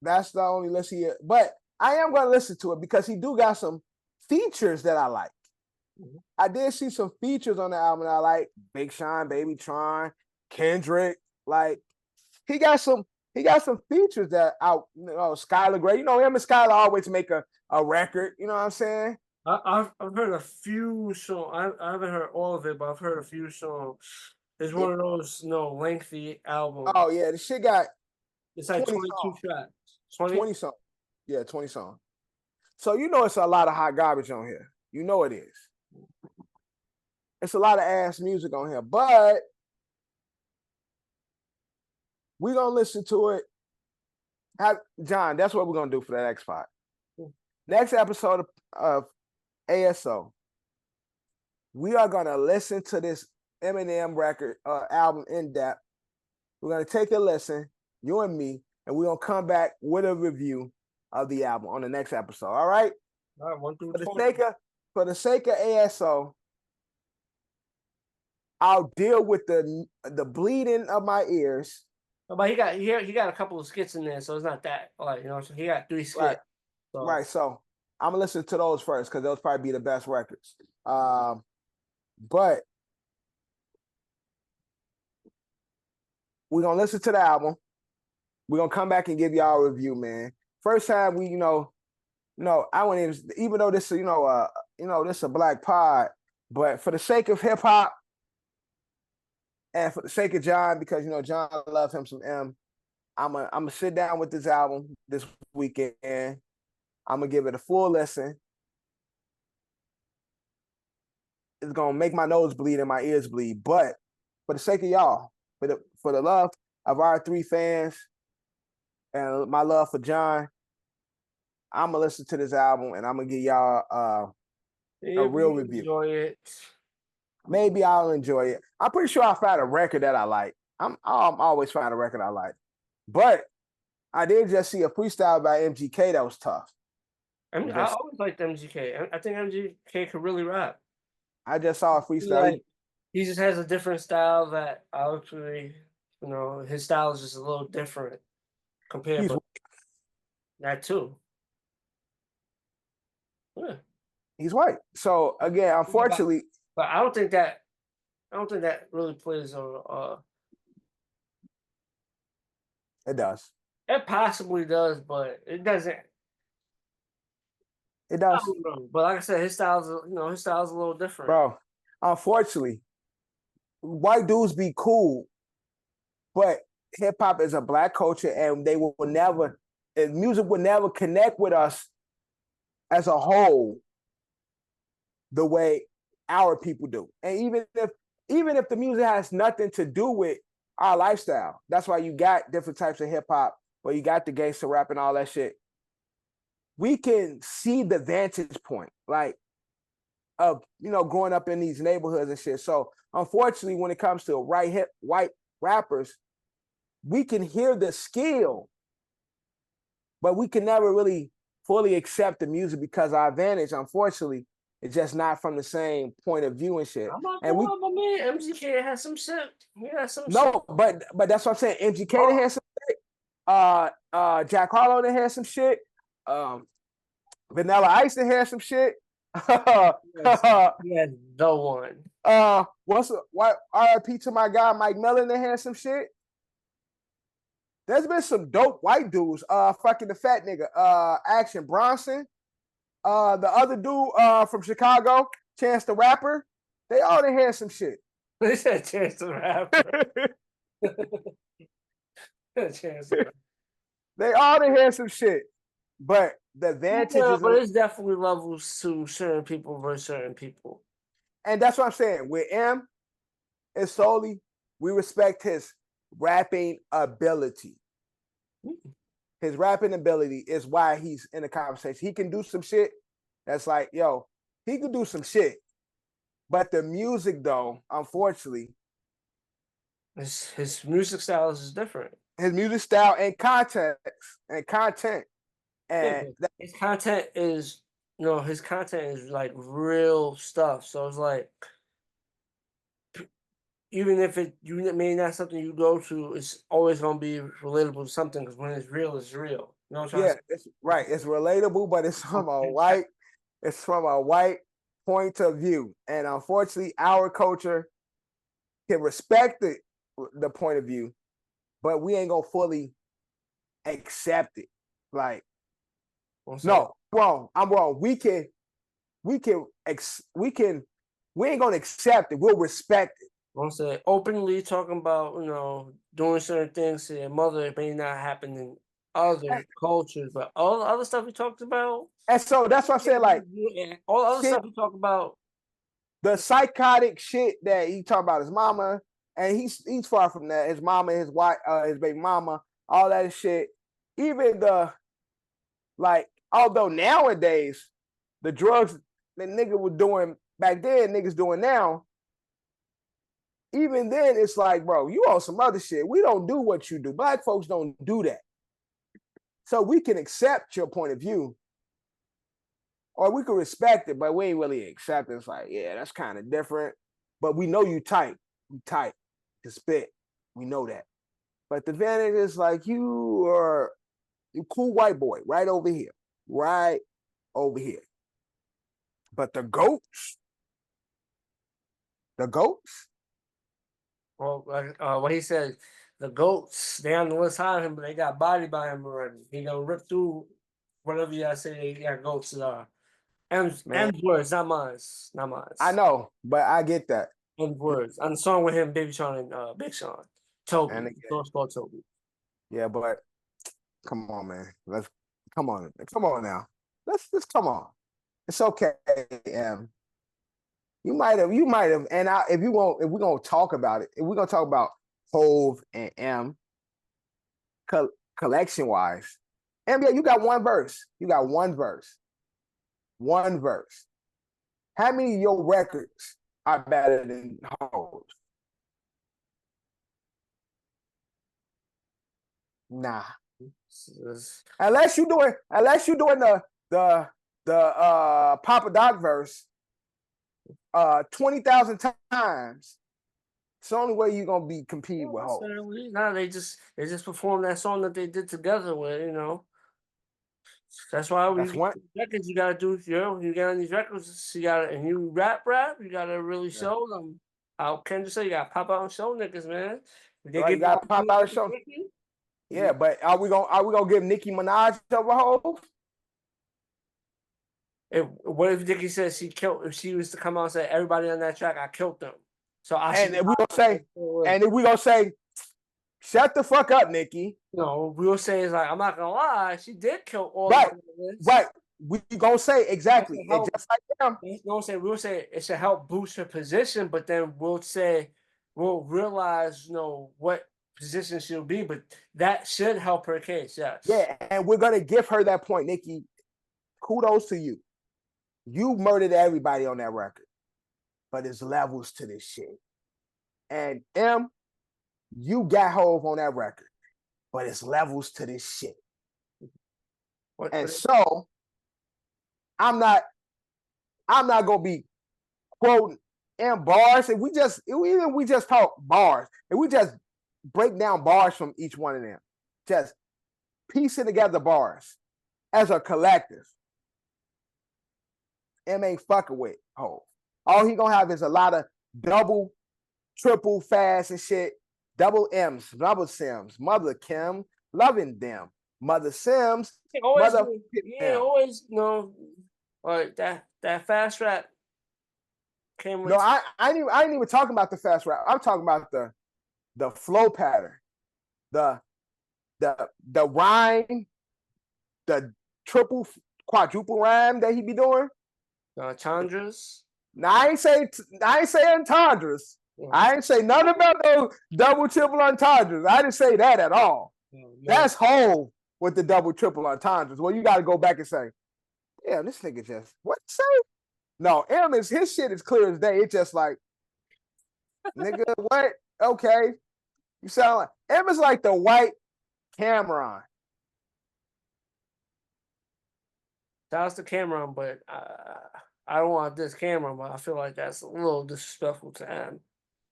That's the only list he is. But I am going to listen to it because he do got some features that I like. Mm-hmm. I did see some features on the album that I like. Big Sean, Baby Tron, Kendrick. Like he got some features that Skylar Gray. You know him and Skylar always make a record. You know what I'm saying? I've heard a few songs. I haven't heard all of it, but I've heard a few songs. It's one of those lengthy albums. Oh yeah, the shit got. It's like 22 songs. Tracks. 20 songs. Yeah, 20 songs. So you know it's a lot of hot garbage on here. You know it is. It's a lot of ass music on here, but we're gonna listen to it. John, that's what we're gonna do for that next part. Next episode of ASO, we are gonna listen to this Eminem record album in depth. We're gonna take a listen, you and me, and we're gonna come back with a review of the album on the next episode. All right? All right, 1 through 20. For the sake of ASO, I'll deal with the bleeding of my ears. But he got a couple of skits in there, so it's not that so he got 3 skits. Right. So. Right. So I'm gonna listen to those first because those probably be the best records. But we're gonna listen to the album. We're gonna come back and give y'all a review, man. First time we No, I wouldn't even though this is, this is a black pod, but for the sake of hip hop and for the sake of John, because John loves him some M, I'm gonna sit down with this album this weekend. I'm gonna give it a full listen. It's gonna make my nose bleed and my ears bleed, but for the sake of y'all, for the love of our three fans and my love for John, I'm gonna listen to this album and I'm gonna give y'all a real review. Enjoy it. Maybe I'll enjoy it. I'm pretty sure I'll find a record that I like. I'm always find a record I like, but I did just see a freestyle by MGK that was tough. I always liked MGK. I think MGK could really rap. I just saw a freestyle. He just has a different style that actually, his style is just a little different compared to that too. Yeah. He's white. So again, unfortunately, but I don't think that really plays on. It does. It possibly does, but it doesn't. It does. I don't know. But like I said, his style's a little different. Bro, unfortunately, white dudes be cool, but hip hop is a black culture, and music will never connect with us as a whole the way our people do. And even if the music has nothing to do with our lifestyle, that's why you got different types of hip hop, where you got the gangster rap and all that shit. We can see the vantage point, like, of growing up in these neighborhoods and shit. So unfortunately, when it comes to white rappers, we can hear the skill, but we can never really fully accept the music because our advantage, unfortunately, is just not from the same point of view and shit. I'm not going on, my man. MGK has some shit. He has some shit. No, but that's what I'm saying. MGK had some shit. Jack Harlow that had some shit. Vanilla Ice that had some shit. Yeah, the one. What RIP to my guy Mike Mellon that had some shit. There's been some dope white dudes. Fucking the fat nigga. Action Bronson. The other dude from Chicago, Chance the Rapper. They all done had some shit. They said Chance the Rapper. Chance the Rapper. They all done had some shit. But the advantage is, but it's definitely levels to certain people versus certain people. And that's what I'm saying. With M, it's solely we respect his rapping ability. His rapping ability is why he's in the conversation. He can do some shit that's like, he can do some shit. But the music, though, unfortunately, his music style is different. His music style and content. And his content is like real stuff. So it's like, even if you may not something you go to, it's always gonna be relatable to something, because when it's real, it's real. You know what I'm trying to say? It's right. It's relatable, but it's from a white point of view. And unfortunately, our culture can respect the point of view, but we ain't gonna fully accept it. Like, no, wrong. I'm wrong. We ain't gonna accept it. We'll respect it. I'm saying openly talking about, doing certain things to your mother, it may not happen in other cultures, but all the other stuff we talked about. And so that's what I'm saying, like, all the other stuff we talk about. The psychotic shit that he talked about his mama, and he's far from that. His mama, his wife, his baby mama, all that shit. Even although nowadays the drugs that nigga was doing back then, niggas doing now, even then it's like, bro, you on some other shit. We don't do what you do. Black folks don't do that. So we can accept your point of view, or we can respect it, but we ain't really accept it. It's like, yeah, that's kind of different. But we know you tight. You tight to spit. We know that. But the advantage is like, you cool white boy right over here. Right over here. But the goats. Well, what he said, the goats, they on the list high him, but they got bodied by him already. He gonna rip through whatever you gotta say, they gotta go to M's Man. words, not mine. Not mine. I know, but I get that. M's words. On the song with him, Baby Sean and Big Sean. Toby. And again, Song's called Toby. yeah, but come on, man. Come on now. Let's come on. It's okay, M. You might have, and if we're gonna talk about it, if we're gonna talk about Hove and M, collection wise, M, yeah, you got one verse. One verse. How many of your records are better than Hove? Nah. Unless you doing the Papa Doc verse 20,000 times. It's the only way you're gonna be competing with Hov. Nah, they just performed that song that they did together with, you know. That's why records you gotta do, you know, you get on these records, you gotta, and you rap, you gotta really show them. How Kendrick say you gotta pop out and show niggas, man. You gotta pop out and show. Yeah, but are we gonna give Nicki Minaj over Hov? What if Nicki says if she was to come out and say everybody on that track, I killed them. So if we gonna say, shut the fuck up, Nicki. No, we'll say it's like, I'm not gonna lie, she did kill all right. of them. Right. We gonna say exactly. And just like them. We'll say it should help boost her position, but then we'll realize, you know, what position she'll be, but that should help her case, yes. Yeah, and we're gonna give her that point, Nicki. Kudos to you. You murdered everybody on that record, but there's levels to this shit. And M, you got Hov on that record, but it's levels to this shit. So I'm not gonna be quoting M bars. If we just talk bars, and we just break down bars from each one of them, just piecing together bars as a collective. M ain't fucking with Hov. All he gonna have is a lot of double, triple fast and shit. Double M's, double Sims, Mother Kim, loving them. Mother Sims, always, always, you know, like that fast rap came with. No, I ain't even talking about the fast rap. I'm talking about the flow pattern, the rhyme, the triple, quadruple rhyme that he be doing. Entendres. Now I ain't say entendres. Yeah. I ain't say nothing about those double triple entendres. I didn't say that at all. No. That's Hov with the double triple entendres. Well, you got to go back and say, "Damn, this nigga just what say?" No, M is his shit is clear as day. It's just like, nigga, what? Okay, you sound like M is like the white Cameron. That's the Cameron, but I don't want this Cameron, but I feel like that's a little disrespectful to him.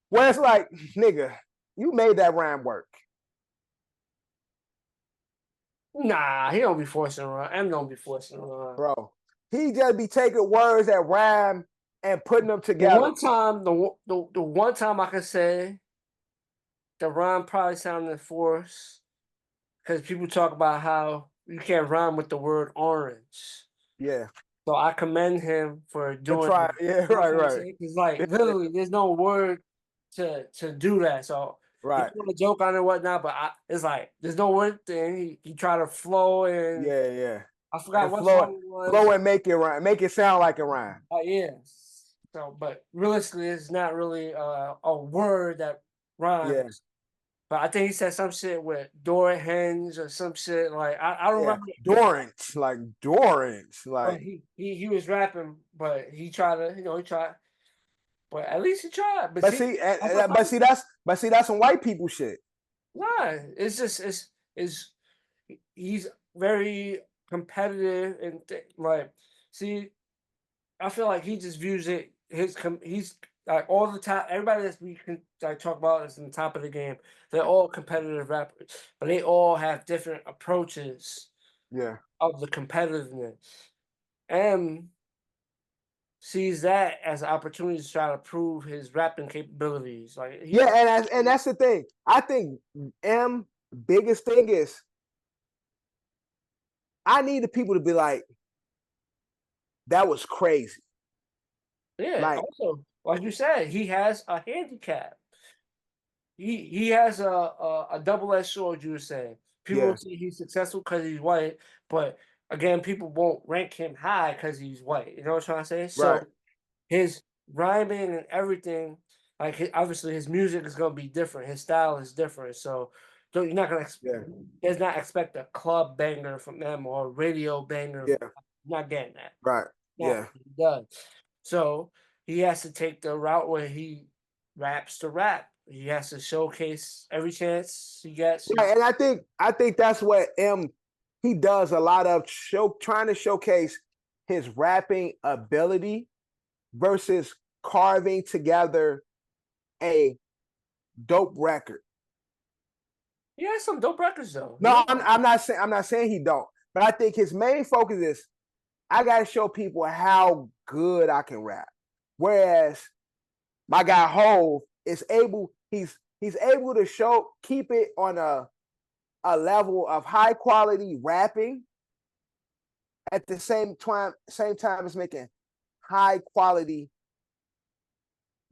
Well, it's like, nigga, you made that rhyme work. Nah, he don't be forcing around. M don't be forcing around. Bro, he just be taking words that rhyme and putting them together. The one time I can say the rhyme probably sounded forced because people talk about how you can't rhyme with the word orange. Yeah. So I commend him for doing it. Yeah, right. It's like literally, there's no word to do that. So right, he put a joke on it and whatnot, but it's like there's no word thing. He tried to flow and yeah. I forgot what song it was. Flow and make it rhyme, make it sound like a rhyme. Yeah. So, but realistically, it's not really a word that rhymes. Yeah. But I think he said some shit with door hinge or some shit like I don't remember. Dorrance, like. But he was rapping, but he tried to, you know, but at least he tried. But see, that's some white people shit. Nah, it's just he's very competitive and like, see, I feel like he just views it he's like all the time. Everybody that we can talk about is in the top of the game. They're all competitive rappers, but they all have different approaches. Yeah. Of the competitiveness. M sees that as an opportunity to try to prove his rapping capabilities. Like and that's the thing. I think M biggest thing is I need the people to be like, that was crazy. Yeah. Like, Also, like you said, he has a handicap. He has a double-edged sword. You were saying people yeah, say he's successful because he's white, but again, people won't rank him high because he's white. You know what I'm trying to say? right. So his rhyming and everything, like obviously his music is gonna be different. His style is different. So you're not gonna Yeah, does not expect a club banger from them or a radio banger. yeah, Not getting that. right. No, Yeah. he does. So he has to take the route where he raps to rap. He has to showcase every chance he gets. Right. And I think that's what he does a lot of trying to showcase his rapping ability versus carving together a dope record. He has some dope records though. No, I'm not saying he don't, but I think his main focus is I gotta show people how good I can rap. Whereas my guy Hove is able, he's able to keep it on a level of high quality rapping at the same time as making high quality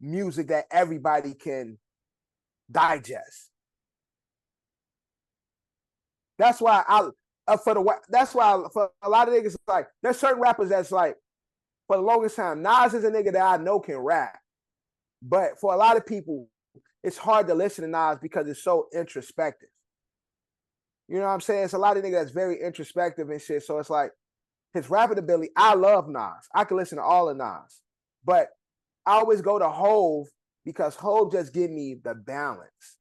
music that everybody can digest. That's why that's why for a lot of niggas, like there's certain rappers that's like, for the longest time, Nas is a nigga that I know can rap, but for a lot of people, it's hard to listen to Nas because it's so introspective. You know what I'm saying? It's a lot of niggas that's very introspective and shit. So it's like his rapping ability. I love Nas. I can listen to all of Nas, but I always go to Hove because Hove just give me the balance,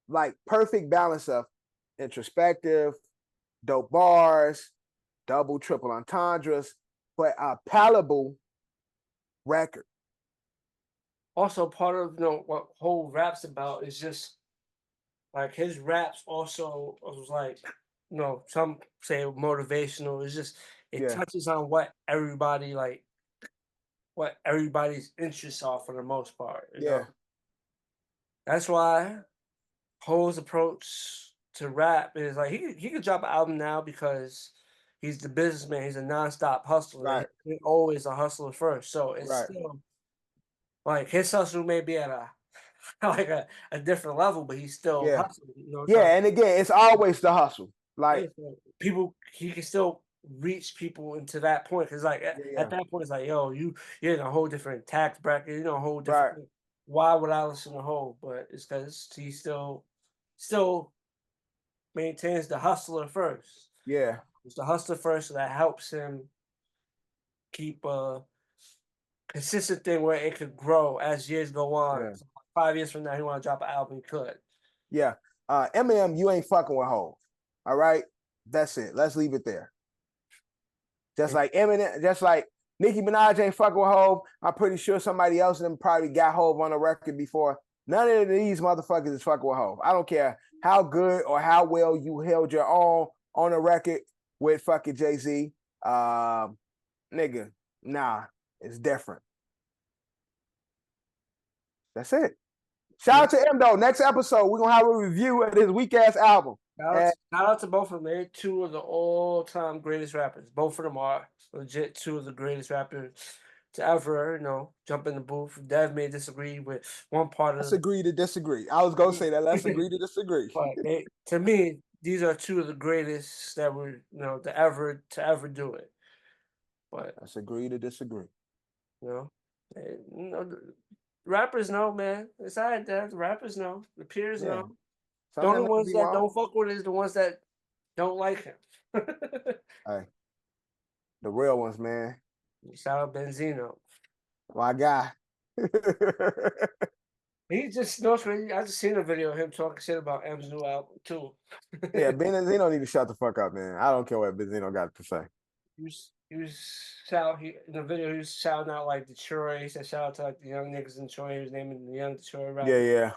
like perfect balance of introspective, dope bars, double, triple entendres, but a palatable record. Also, part of what whole raps about is just like his raps. Also, was like some say motivational. It's just it Yeah, touches on what everybody like, what everybody's interests are for the most part. yeah, That's why Ho's approach to rap is like he could drop an album now because he's the businessman. He's a nonstop hustler. right, He's always a hustler first. So it's right. still like his hustle may be at a like a different level, but he's still Yeah, hustling. You know what I'm yeah. saying? And again, it's always the hustle. Yeah, Like, so people he can still reach people into that point because like yeah, at yeah, that point it's like you're in a whole different tax bracket. You're in a whole different right, thing. Why would I listen to Ho? But it's because he still maintains the hustler first. yeah, It's the hustler first that helps him keep a consistent thing where it could grow as years go on. yeah, So 5 years from now, he want to drop an album, he could. yeah. Eminem, you ain't fucking with Hov. All right, that's it. Let's leave it there. Just like Eminem, just like Nicki Minaj ain't fucking with Hov. I'm pretty sure somebody else of them probably got Hov on a record before. None of these motherfuckers is fucking with Hov. I don't care how good or how well you held your own on a record with fucking Jay-Z. Nigga, nah, it's different. That's it. Shout out to M though. Next episode, we're gonna have a review of this weak ass album. Shout out to both of them. They're two of the all-time greatest rappers. Both of them are legit two of the greatest rappers to ever, jump in the booth. Dev may disagree with one part of Let's agree to disagree. I was gonna say that. Let's agree to disagree. but to me, these are two of the greatest that were, to ever do it. But Let's agree to disagree. you know, the rappers know, man. It's all right, Dev. The rappers know. The peers Yeah. know. The Something only might ones be that wrong. don't fuck with it is the ones that don't like him. Hey, the real ones, man. Shout out Benzino. My guy. He just knows crazy. I just seen a video of him talking shit about M's new album too. Yeah, Benzino need to shut the fuck up, man. I don't care what Benzino got to say. he was in the video he was shouting out like Detroit. He said shout out to like the young niggas in Detroit. He was naming the young Detroit rappers. Yeah.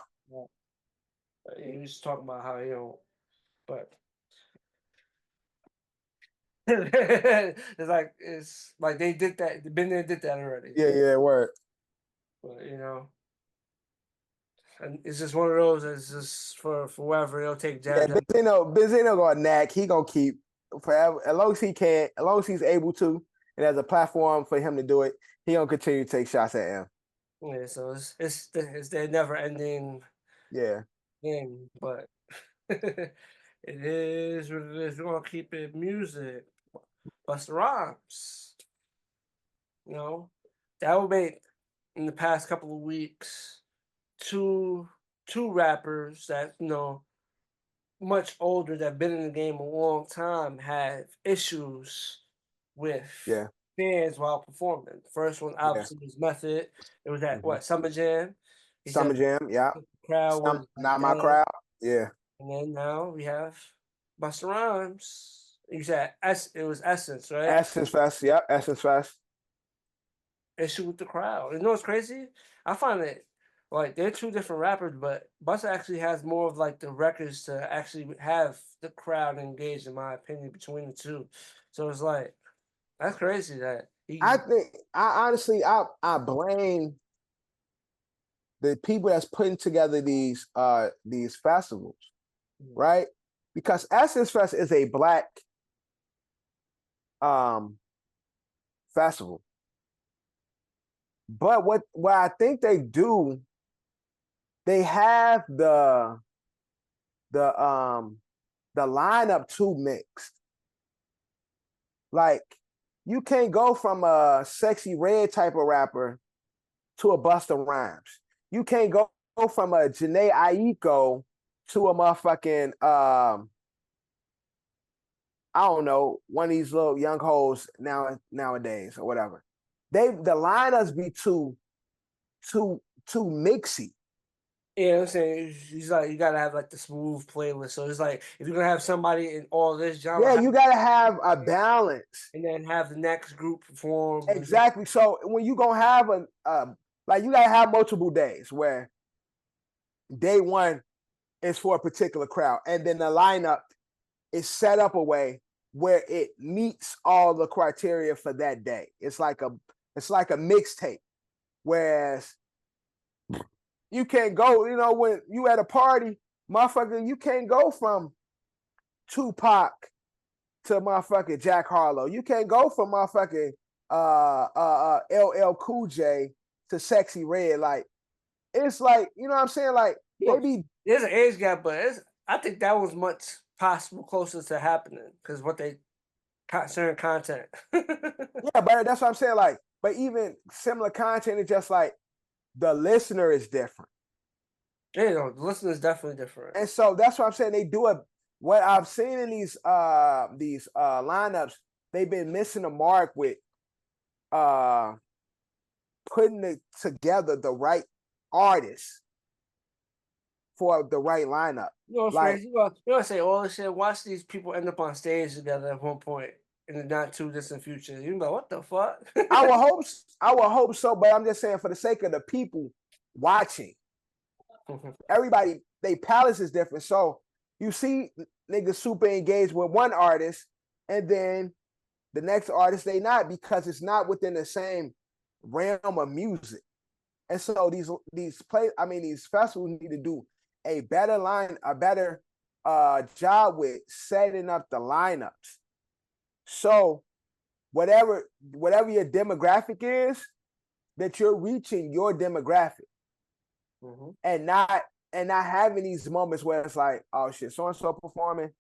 But he was talking about how but it's like they did that. Been there, did that already. Yeah, word. But and it's just one of those. It's just for whoever they'll take jabs. Yeah, Benzino gonna knack. He gonna keep forever. As long as he can, as long as he's able to, and there's a platform for him to do it, he gonna continue to take shots at him. Yeah, so it's their never ending Yeah. game, but it is what it is. We're gonna keep it music. Busta Rhymes, you know, that would make in the past couple of weeks two rappers that much older that been in the game a long time have issues with Yeah. fans while performing. First one Yeah. obviously was Method. It was at Mhm. Summer Jam. He Summer said Jam, yeah. the crowd was like, Not my done. crowd. Yeah. And then now we have Busta Rhymes. You said it was Essence, right? Essence Fest, yep. Essence Fest. Issue with the crowd. You know what's crazy? I find it like they're two different rappers, but Busta actually has more of like the records to actually have the crowd engaged, in my opinion, between the two. So it's like that's crazy that I think I honestly I blame the people that's putting together these festivals, right? Because Essence Fest is a black festival. But what I think they do, they have the lineup too mixed. Like you can't go from a Sexy Red type of rapper to a Busta Rhymes. You can't go from a Janae Aiko to a motherfucking I don't know, one of these little young hoes nowadays or whatever. The lineups be too mixy. Yeah, I'm saying he's like you gotta have like the smooth playlist. So it's like if you're gonna have somebody in all this genre, Yeah, you gotta have a balance. and then have the next group perform. Exactly. So when you gonna have like you gotta have multiple days where day one is for a particular crowd, and then the lineup is set up a way where it meets all the criteria for that day. It's like a mixtape. Whereas you can't go, when you at a party, motherfucker, you can't go from Tupac to motherfucking Jack Harlow. You can't go from motherfucking LL Cool J to Sexy Red. Like, it's like, you know what I'm saying? Like, maybe there's an age gap, but I think that was much possible closer to happening because what they certain content. yeah, but that's what I'm saying. Like, but even similar content is just like the listener is different. Yeah, the listener is definitely different. And so that's what I'm saying. They do it. What I've seen in these lineups, they've been missing the mark with putting together the right artists for the right lineup. You know what's like, crazy? You say all this shit. Watch these people end up on stage together at one point in the not too distant future. You know what the fuck? I would hope so, but I'm just saying for the sake of the people watching, everybody, they palates is different. So you see niggas super engaged with one artist, and then the next artist they not, because it's not within the same realm of music. And so these festivals need to do a better job with setting up the lineups. So whatever your demographic is, that you're reaching your demographic. And not having these moments where it's like, oh shit, so and so performing,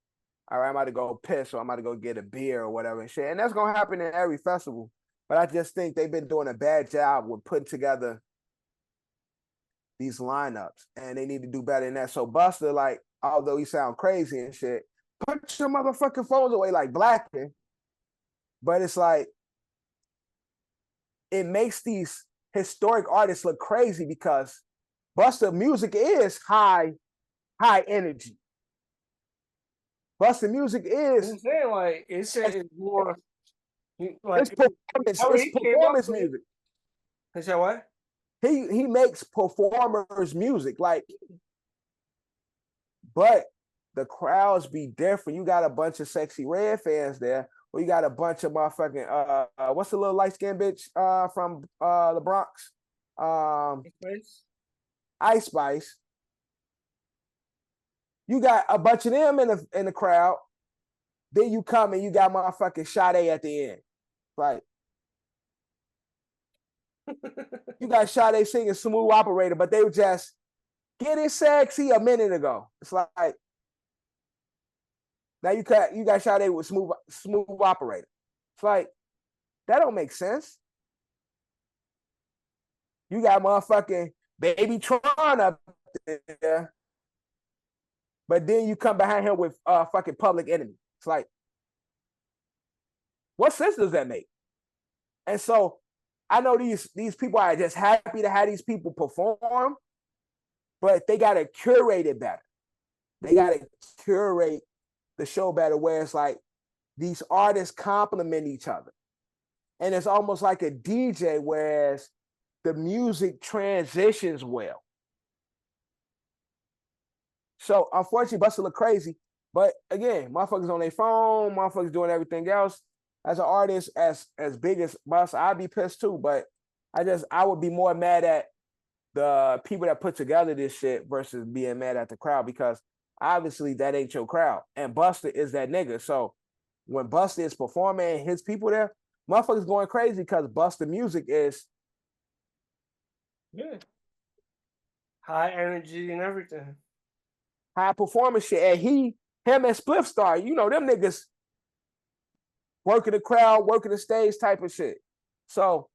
all right, I'm about to go piss or I'm about to go get a beer or whatever and shit. And that's gonna happen in every festival. But I just think they've been doing a bad job with putting together these lineups, and they need to do better than that. So Busta, like, although he sound crazy and shit, put your motherfucking phones away, like Blackman. But it's like it makes these historic artists look crazy because Busta music is high energy. Busta music is. I'm saying like it's more like it's performance music. Is that what? He makes performers music, like, but the crowds be different. You got a bunch of Sexy Red fans there, or you got a bunch of motherfucking what's the little light skinned bitch from the Bronx? Ice Spice. You got a bunch of them in the crowd, Then you come and you got motherfucking Sade at the end. Like, you got Sade singing Smooth Operator, but they were just getting sexy a minute ago. It's like, now you got Sade with Smooth Operator. It's like, that don't make sense. You got motherfucking Baby Tron up there, but then you come behind him with fucking Public Enemy. It's like, what sense does that make? And so I know these people are just happy to have these people perform, but they gotta curate it better. They gotta curate the show better, where it's like these artists complement each other. And it's almost like a DJ, whereas the music transitions well. So unfortunately, Busta look crazy. But again, motherfuckers on their phone, motherfuckers doing everything else. As an artist, as big as Busta, I'd be pissed too. But I would be more mad at the people that put together this shit versus being mad at the crowd, because obviously that ain't your crowd. And Busta is that nigga. So when Busta is performing and his people there, motherfuckers going crazy because Busta music is high energy and everything. High performance shit. And him and Spliff Star, you know, them niggas working the crowd, working the stage type of shit. So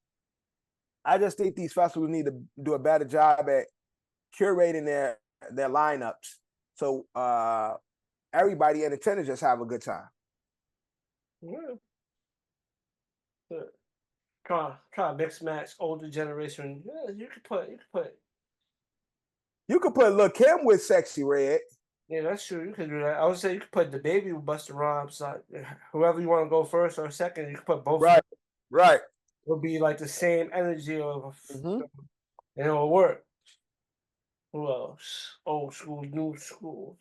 I just think these festivals need to do a better job at curating their lineups, so everybody in attendance just have a good time. Yeah. Kind of mix match older generation. Yeah, you could put Lil' Kim with Sexy Red. Yeah, that's true. You could do that. I would say you could put the baby with Busta Rhymes. Whoever you want to go first or second, you could put both. Right. It'll be like the same energy of, and it'll work. Who else? Old school, new school.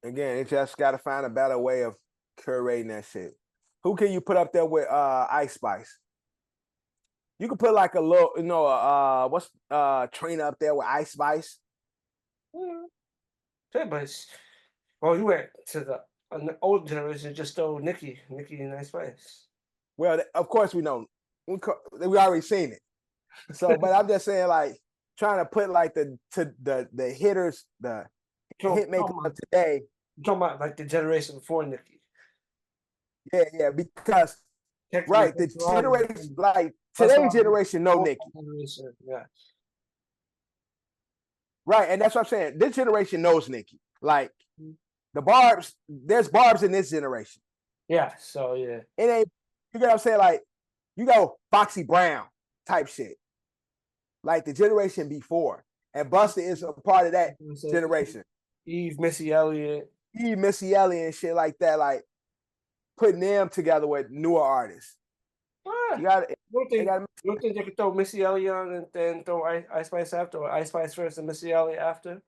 Again, it just got to find a better way of curating that shit. Who can you put up there with Ice Spice? You could put like a little, what's Trina up there with Ice Spice? Yeah, but you went to the old generation, just throw Nicki and Ice Spice. Well, of course we know. We already seen it. So, but I'm just saying, like, trying to put like the hitters, the hit makers of today. You're talking about like the generation before Nicki. Yeah, because right, the generation, like today's generation know Nicki. Yeah. Right, and that's what I'm saying. This generation knows Nicki. Like the Barbs, there's Barbs in this generation. Yeah, so yeah. It ain't, you know what I'm saying? Like, you go Foxy Brown type shit. Like the generation before. And Busta is a part of that generation. Eve, Missy Elliott and shit like that, like putting them together with newer artists. You don't think they could throw Missy Elliott on and then throw Ice Spice after, or Ice Spice first and Missy Elliott after?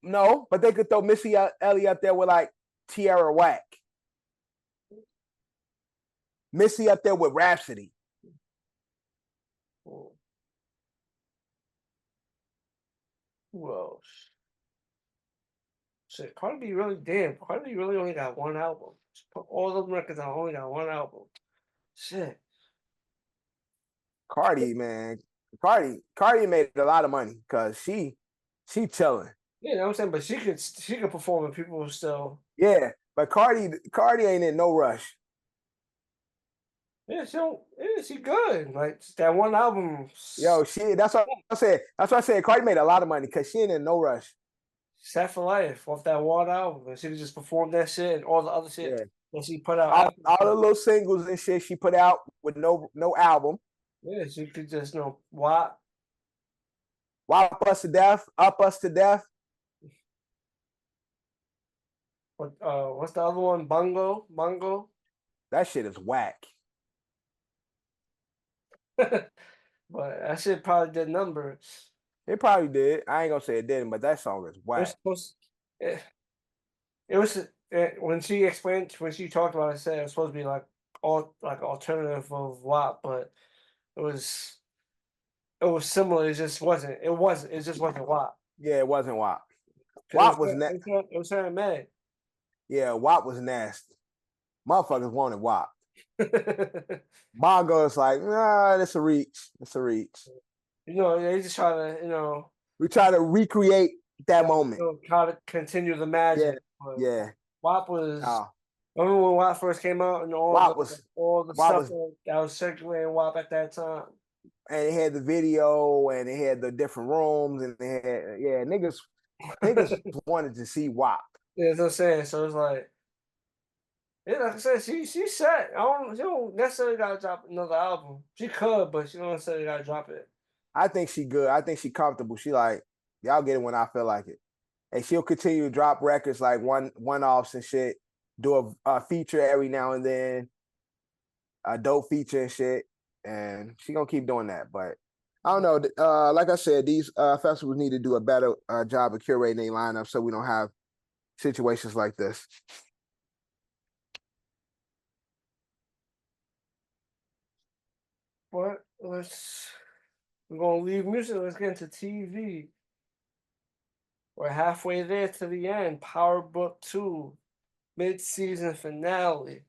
No, but they could throw Missy Elliott up there with like Tierra Whack. Missy up there with Rhapsody. Who else? Shit, Cardi B really only got one album. All those records are only got one album. Shit. Cardi, man. Cardi made a lot of money because she chilling. Yeah, you know what I'm saying? But she could perform and people still. Yeah, but Cardi ain't in no rush. Yeah, she good. Like that one album. Yo, that's what I said. That's why I said Cardi made a lot of money because she ain't in no rush. Set for life off that one album. And she could just perform that shit and all the other shit that she put out. All the little singles and shit she put out with no album. Yeah, she could just WAP Us to Death, Up Us to Death. What's the other one? Bungo? That shit is whack. But that shit probably did numbers. It probably did. I ain't gonna say it didn't, but that song is whack. It was when she talked about it, said it was supposed to be like alternative of WAP, but it was similar. It just wasn't. It just wasn't WAP. Yeah, it wasn't WAP. WAP was It was kind of mad. Yeah, WAP was nasty. Motherfuckers wanted WAP. Bongo is like, nah, it's a reach. It's a reach. They just try to, We try to recreate that moment. Try to continue the magic. Yeah. WAP was. Oh, Remember when WAP first came out and all WAP the stuff that was circulating WAP at that time. And they had the video and they had the different rooms and they had niggas wanted to see WAP. Yeah, that's what I'm saying. So it's like, yeah, like I said, she set. She don't necessarily gotta drop another album. She could, but she don't necessarily gotta drop it. I think she good. I think she comfortable. She like, y'all get it when I feel like it. And she'll continue to drop records like one-offs and shit. Do a feature every now and then, a dope feature and shit. And she gonna keep doing that. But I don't know. Like I said, these festivals need to do a better job of curating their lineup so we don't have situations like this. But we're gonna leave music. Let's get into TV. We're halfway there to the end. Power Book 2, mid-season finale.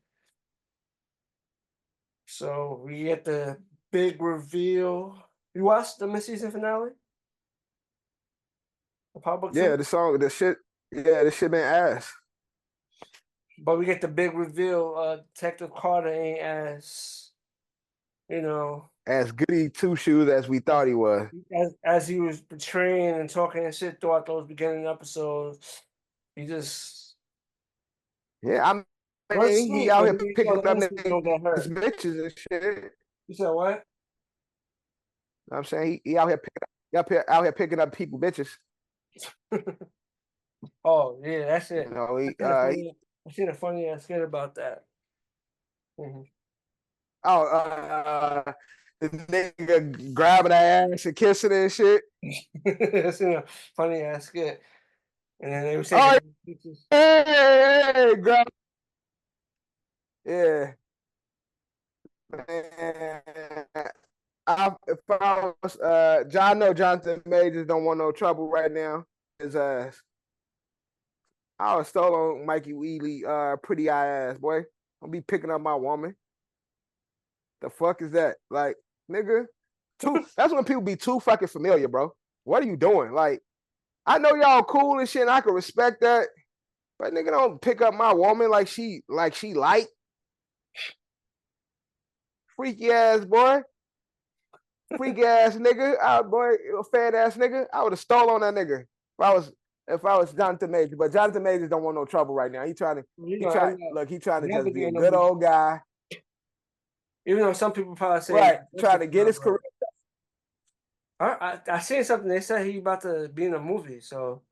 So we get the big reveal. You watched the mid-season finale? The Power Book 2? Yeah, the shit been ass. But we get the big reveal. Detective Carter ain't as goody two shoes as we thought he was. As he was portraying and talking and shit throughout those beginning episodes. He just he out here picking up bitches and shit. You said what? I'm saying he out here picking up people bitches. Oh yeah, that's it. I seen a funny ass skit about that. Mm-hmm. The nigga grabbing her ass and kissing her and shit. I seen a funny ass skit. And then they were saying, hey, grab. Yeah. Man, if I was Jonathan Majors don't want no trouble right now. His ass. I was stole on Mikey Wheatley, pretty eye ass, boy. Don't be picking up my woman. The fuck is that? Like, nigga, that's when people be too fucking familiar, bro. What are you doing? Like, I know y'all cool and shit, and I can respect that. But nigga, don't pick up my woman like she light. Freaky ass boy. Freaky ass nigga. Boy, fat ass nigga. I would have stole on that nigga if I was Jonathan Majors. But Jonathan Majors don't want no trouble right now. He trying to just be a good old guy. Even though some people probably say right, trying to get his career. I seen something. They said he about to be in a movie, so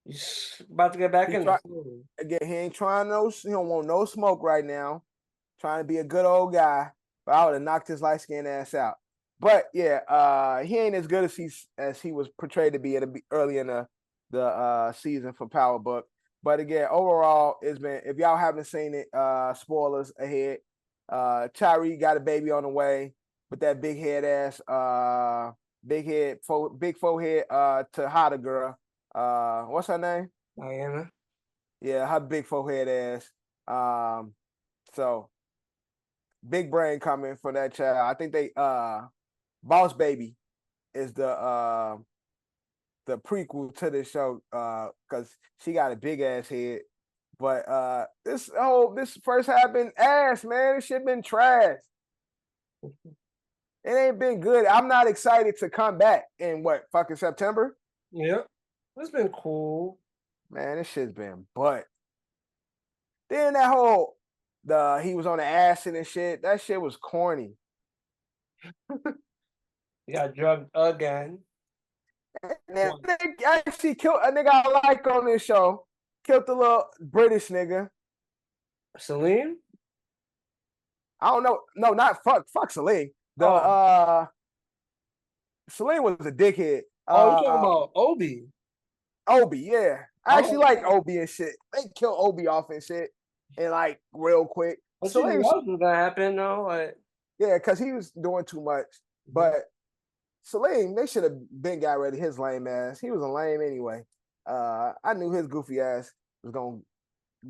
he's about to get back in. Again, he ain't trying he don't want no smoke right now. Trying to be a good old guy, but I would have knocked his light skinned ass out. But yeah, he ain't as good as he was portrayed to be early in the season for Power Book. But again, overall, it's been, if y'all haven't seen it, spoilers ahead. Tyree got a baby on the way with that big head ass, big forehead, Tejada girl. What's her name? Diana. Yeah, her big forehead ass. So big brain coming for that child. I think they Boss Baby is the prequel to this show, because she got a big ass head. But this first half been ass, man. This shit been trash. It ain't been good. I'm not excited to come back in fucking September. Yep. It's been cool. Man, this shit's been butt. Then that whole he was on the acid and shit. That shit was corny. He got drugged again. And then I actually killed a nigga I like on this show. Killed the little British nigga. Celine? I don't know. No, not fuck Celine. Celine was a dickhead. You talking about Obi? Obi, yeah. I actually like Obi and shit. They kill Obi off and shit. And like real quick. What you was gonna happen though? Like, yeah, because he was doing too much. But Celine, they should have been got rid of his lame ass. He was a lame anyway. I knew his goofy ass was gonna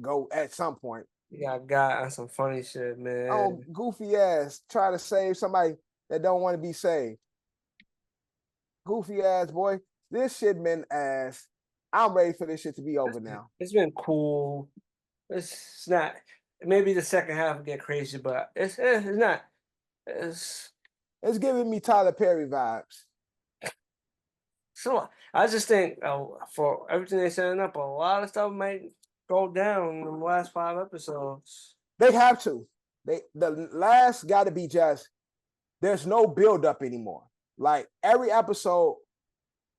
go at some point. Yeah, I got on some funny shit, man. Oh, goofy ass, try to save somebody that don't want to be saved. Goofy ass boy. This shit been ass. I'm ready for this shit to be over now. It's been cool. It's not. Maybe the second half will get crazy, but it's not. It's It's giving me Tyler Perry vibes. so. I just think for everything they're setting up, a lot of stuff might go down in the last 5 episodes. They have to. The last got to be just. There's no build up anymore. Like every episode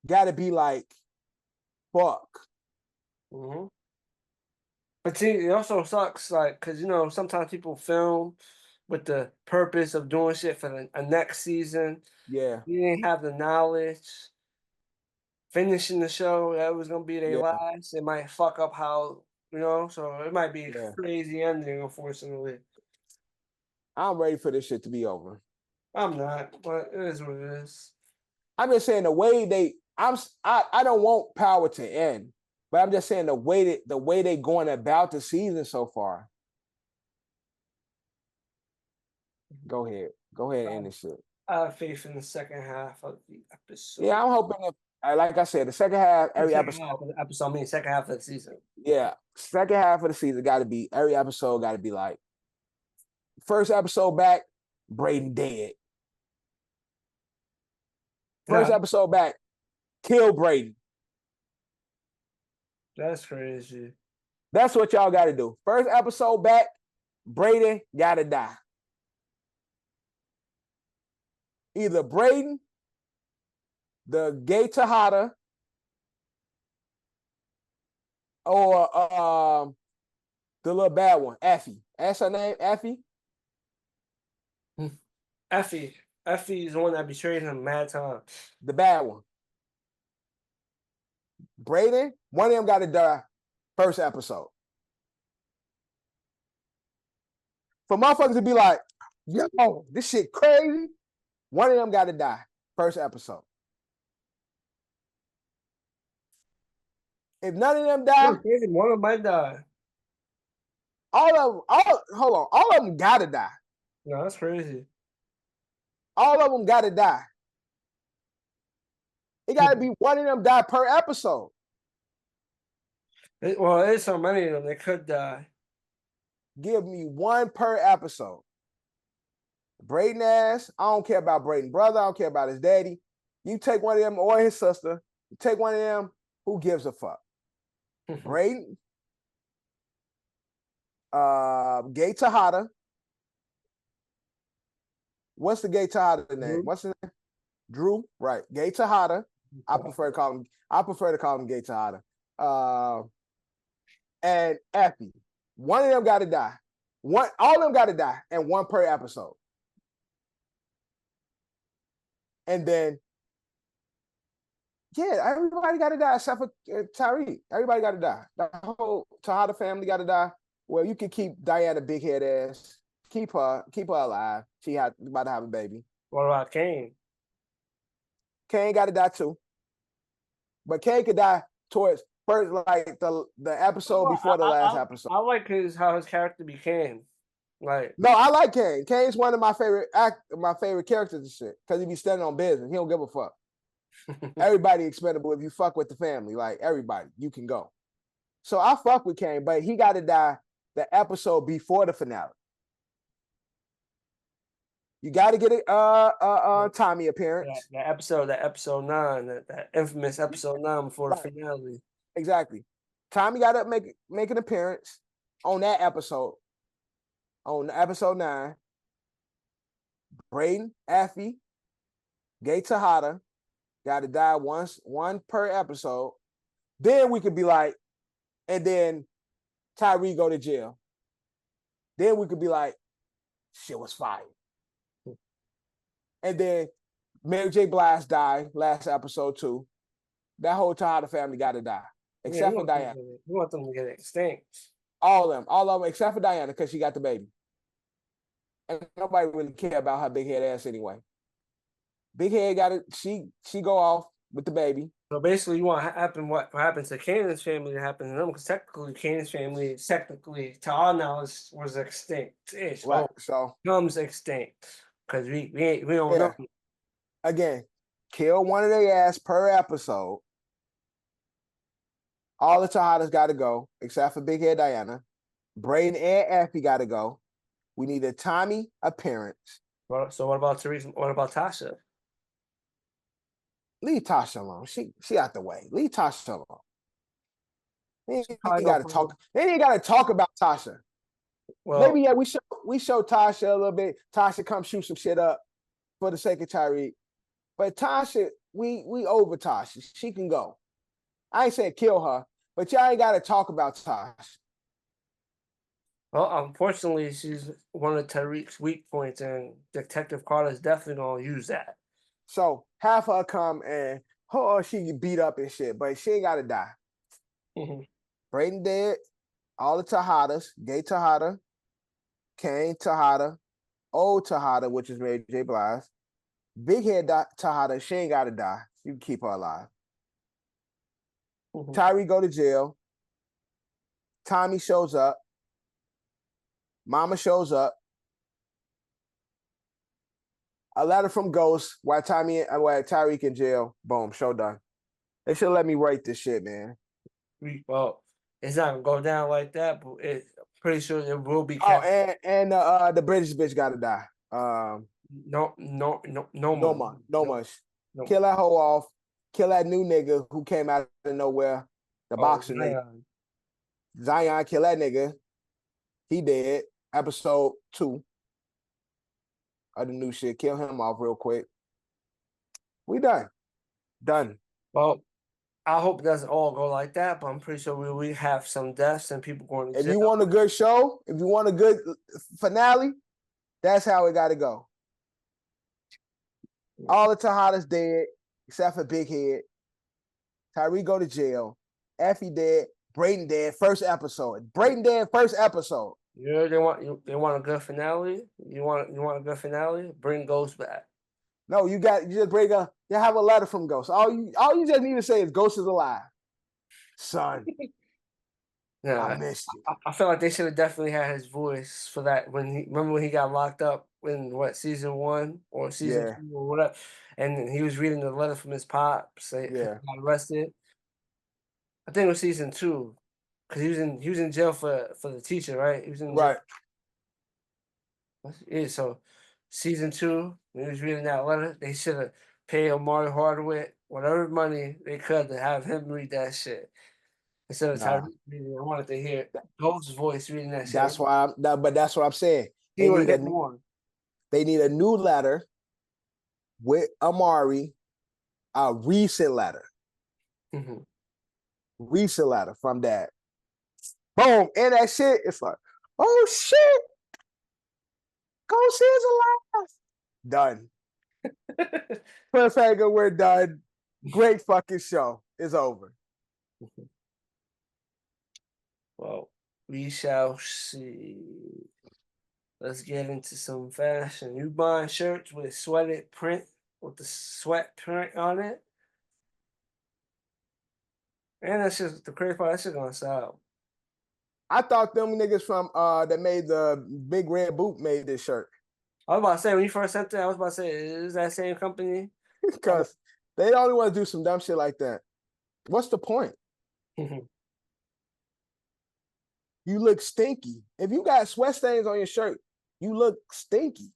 got to be like, fuck. Mm-hmm. But see, it also sucks, like, because, sometimes people film with the purpose of doing shit for a next season. Yeah. You didn't have the knowledge. Finishing the show, that was going to be their last. It might fuck up how, so it might be a crazy ending, unfortunately. I'm ready for this shit to be over. I'm not, but it is what it is. I'm just saying the way I don't want Power to end, but I'm just saying the way they going about the season so far. Go ahead and end this shit. I have faith in the second half of the episode. Yeah, I'm hoping that, like I said, the second half, every episode. Second half of the season. Yeah, second half of the season got to be, every episode got to be like, first episode back, Braden dead. First episode back, kill Braden. That's crazy. That's what y'all got to do. First episode back, Braden got to die. Either Braden, the gay Tejada, or the little bad one, Effie. That's her name, Effie? Effie. Effie is the one that betrayed him mad times. The bad one. Braden, one of them got to die first episode. For motherfuckers to be like, yo, this shit crazy, one of them got to die first episode. If none of them die, one of them might die. all of them got to die. No, that's crazy. All of them got to die. It got to be one of them die per episode. There's so many of them that could die. Give me one per episode. Braden ass, I don't care about Braden brother. I don't care about his daddy. You take one of them or his sister. You take one of them. Who gives a fuck? Braden, gay Tejada. What's the gay Tejada name? Drew. What's his name? Drew, right? Gay Tejada. I prefer to call him gay Tejada. And Effie. One of them got to die. All of them got to die, and one per episode. And then, everybody got to die except for Tyreek. Everybody got to die. The whole Tejada family got to die. Well, you can keep Diana big head ass. Keep her alive. She about to have a baby. What about Kane? Kane got to die too. But Kane could die towards first, like the episode before the last episode. I like how his character became. Like, no, I like Kane. Kane's one of my favorite characters and shit because he be standing on business. He don't give a fuck. Everybody expendable if you fuck with the family. Like everybody, you can go. So I fuck with Kane, but he got to die the episode before the finale. You got to get a Tommy appearance. That episode 9, that infamous episode 9 before the finale. Exactly. Tommy got to make an appearance on that episode. On episode 9, Braden, Effie, Gay Tejada got to die one per episode. Then we could be like, and then Tyree go to jail. Then we could be like, shit was fire. And then Mary J. Blige died last episode too. That whole Tejada family got to die, except for Diana. We want them to get extinct. All of them, except for Diana, because she got the baby. And nobody really care about her big head ass anyway. Big head got it. She go off with the baby. So basically, you want what happened to Canaan's family to happen to them, because technically, Canaan's family, technically, to our knowledge, was extinct. Ish. Right. Well, So becomes extinct because we don't know. yeah, again, kill one of their ass per episode. All the Tejadas got to go, except for Big Head Diana. Braden and Effie got to go. We need a Tommy appearance. So what about Teresa? What about Tasha? Leave Tasha alone. She out the way. Leave Tasha alone. They Probably ain't got to gonna talk. They ain't got to talk about Tasha. Well, Maybe yeah, we show Tasha a little bit. Tasha come shoot some shit up for the sake of Tyreek. But Tasha, we over Tasha. She can go. I ain't saying kill her, but y'all ain't got to talk about Tasha. well, unfortunately, she's one of Tariq's weak points, and Detective Carter's definitely gonna use that. So have her come and she get beat up and shit, but she ain't got to die. Braden dead. All the Tejadas, Gay Tejada, Kane Tejada, Old Tejada, which is Mary J. Blige, Big Head Tejada, she ain't got to die. You can keep her alive. Tyree go to jail. Tommy shows up. Mama shows up. A letter from Ghost while Tyreek in jail. Boom, show done. They should let me write this shit, man. Well, it's not gonna go down like that, but pretty sure it will be. Oh, and the British bitch got to die. No No much. No. Kill that hoe off. Kill that new nigga who came out of nowhere. The boxer nigga. Zion, kill that nigga. He dead. Episode 2 of the new shit. Kill him off real quick. We done. Done. Well, I hope it doesn't all go like that, but I'm pretty sure we have some deaths and people going to jail. If you want a good show, if you want a good finale, that's how it got to go. All the Tejadas dead, except for Big Head. Tyree go to jail. Effie dead. Braden dead. First episode. Braden dead. First episode. Yeah, they want a good finale. You want a good finale? Bring Ghost back. No, you just bring you have a letter from Ghost. All you just need to say is Ghost is alive. Son. Yeah, I missed you. I feel like they should have definitely had his voice for that remember when he got locked up in season 1 or season 2 or whatever, and he was reading the letter from his pops. He got arrested. I think it was season 2 because he was in jail for the teacher, right? He was in jail. Right. Yeah, so season 2, when he was reading that letter, they should have paid Omari Hardwick whatever money they could to have him read that shit. Instead of Tyreek reading, I wanted to hear Ghost's voice reading that shit. That's what I'm saying. He would get more. They need a new letter with Amari, a recent letter. Recent letter from Dad. Boom. And that shit, it's like, oh shit. Ghost is alive. Done. Cliffhanger, we're done. Great fucking show. It's over. Well, we shall see. Let's get into some fashion. You buying shirts with sweated print, with the sweat print on it? And that's just the crazy part. That shit gonna sell. I thought them niggas from that made the Big Red Boot made this shirt. I was about to say, when you first sent it, I was about to say, is that same company? Because they only want to do some dumb shit like that. What's the point? You look stinky. If you got sweat stains on your shirt, you look stinky.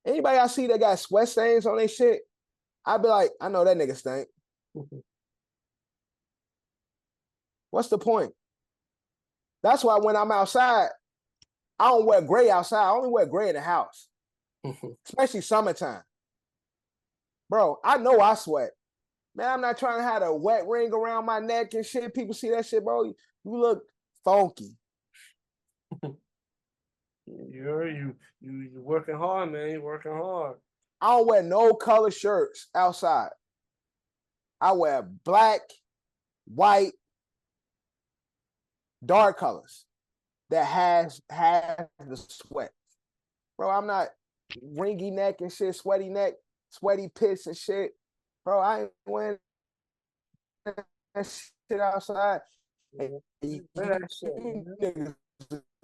Anybody I see that got sweat stains on their shit, I'd be like, I know that nigga stink. What's the point? That's why when I'm outside, I don't wear gray outside. I only wear gray in the house, especially summertime. Bro, I know I sweat. Man, I'm not trying to have a wet ring around my neck and shit. People see that shit, bro. You look funky. You're working hard, man. You're working hard. I don't wear no color shirts outside. I wear black, white, dark colors that has the sweat. Bro, I'm not ringy neck and shit, sweaty neck. sweaty pits and shit. Bro, I ain't wearing that shit outside. And you Look at that shit, man. niggas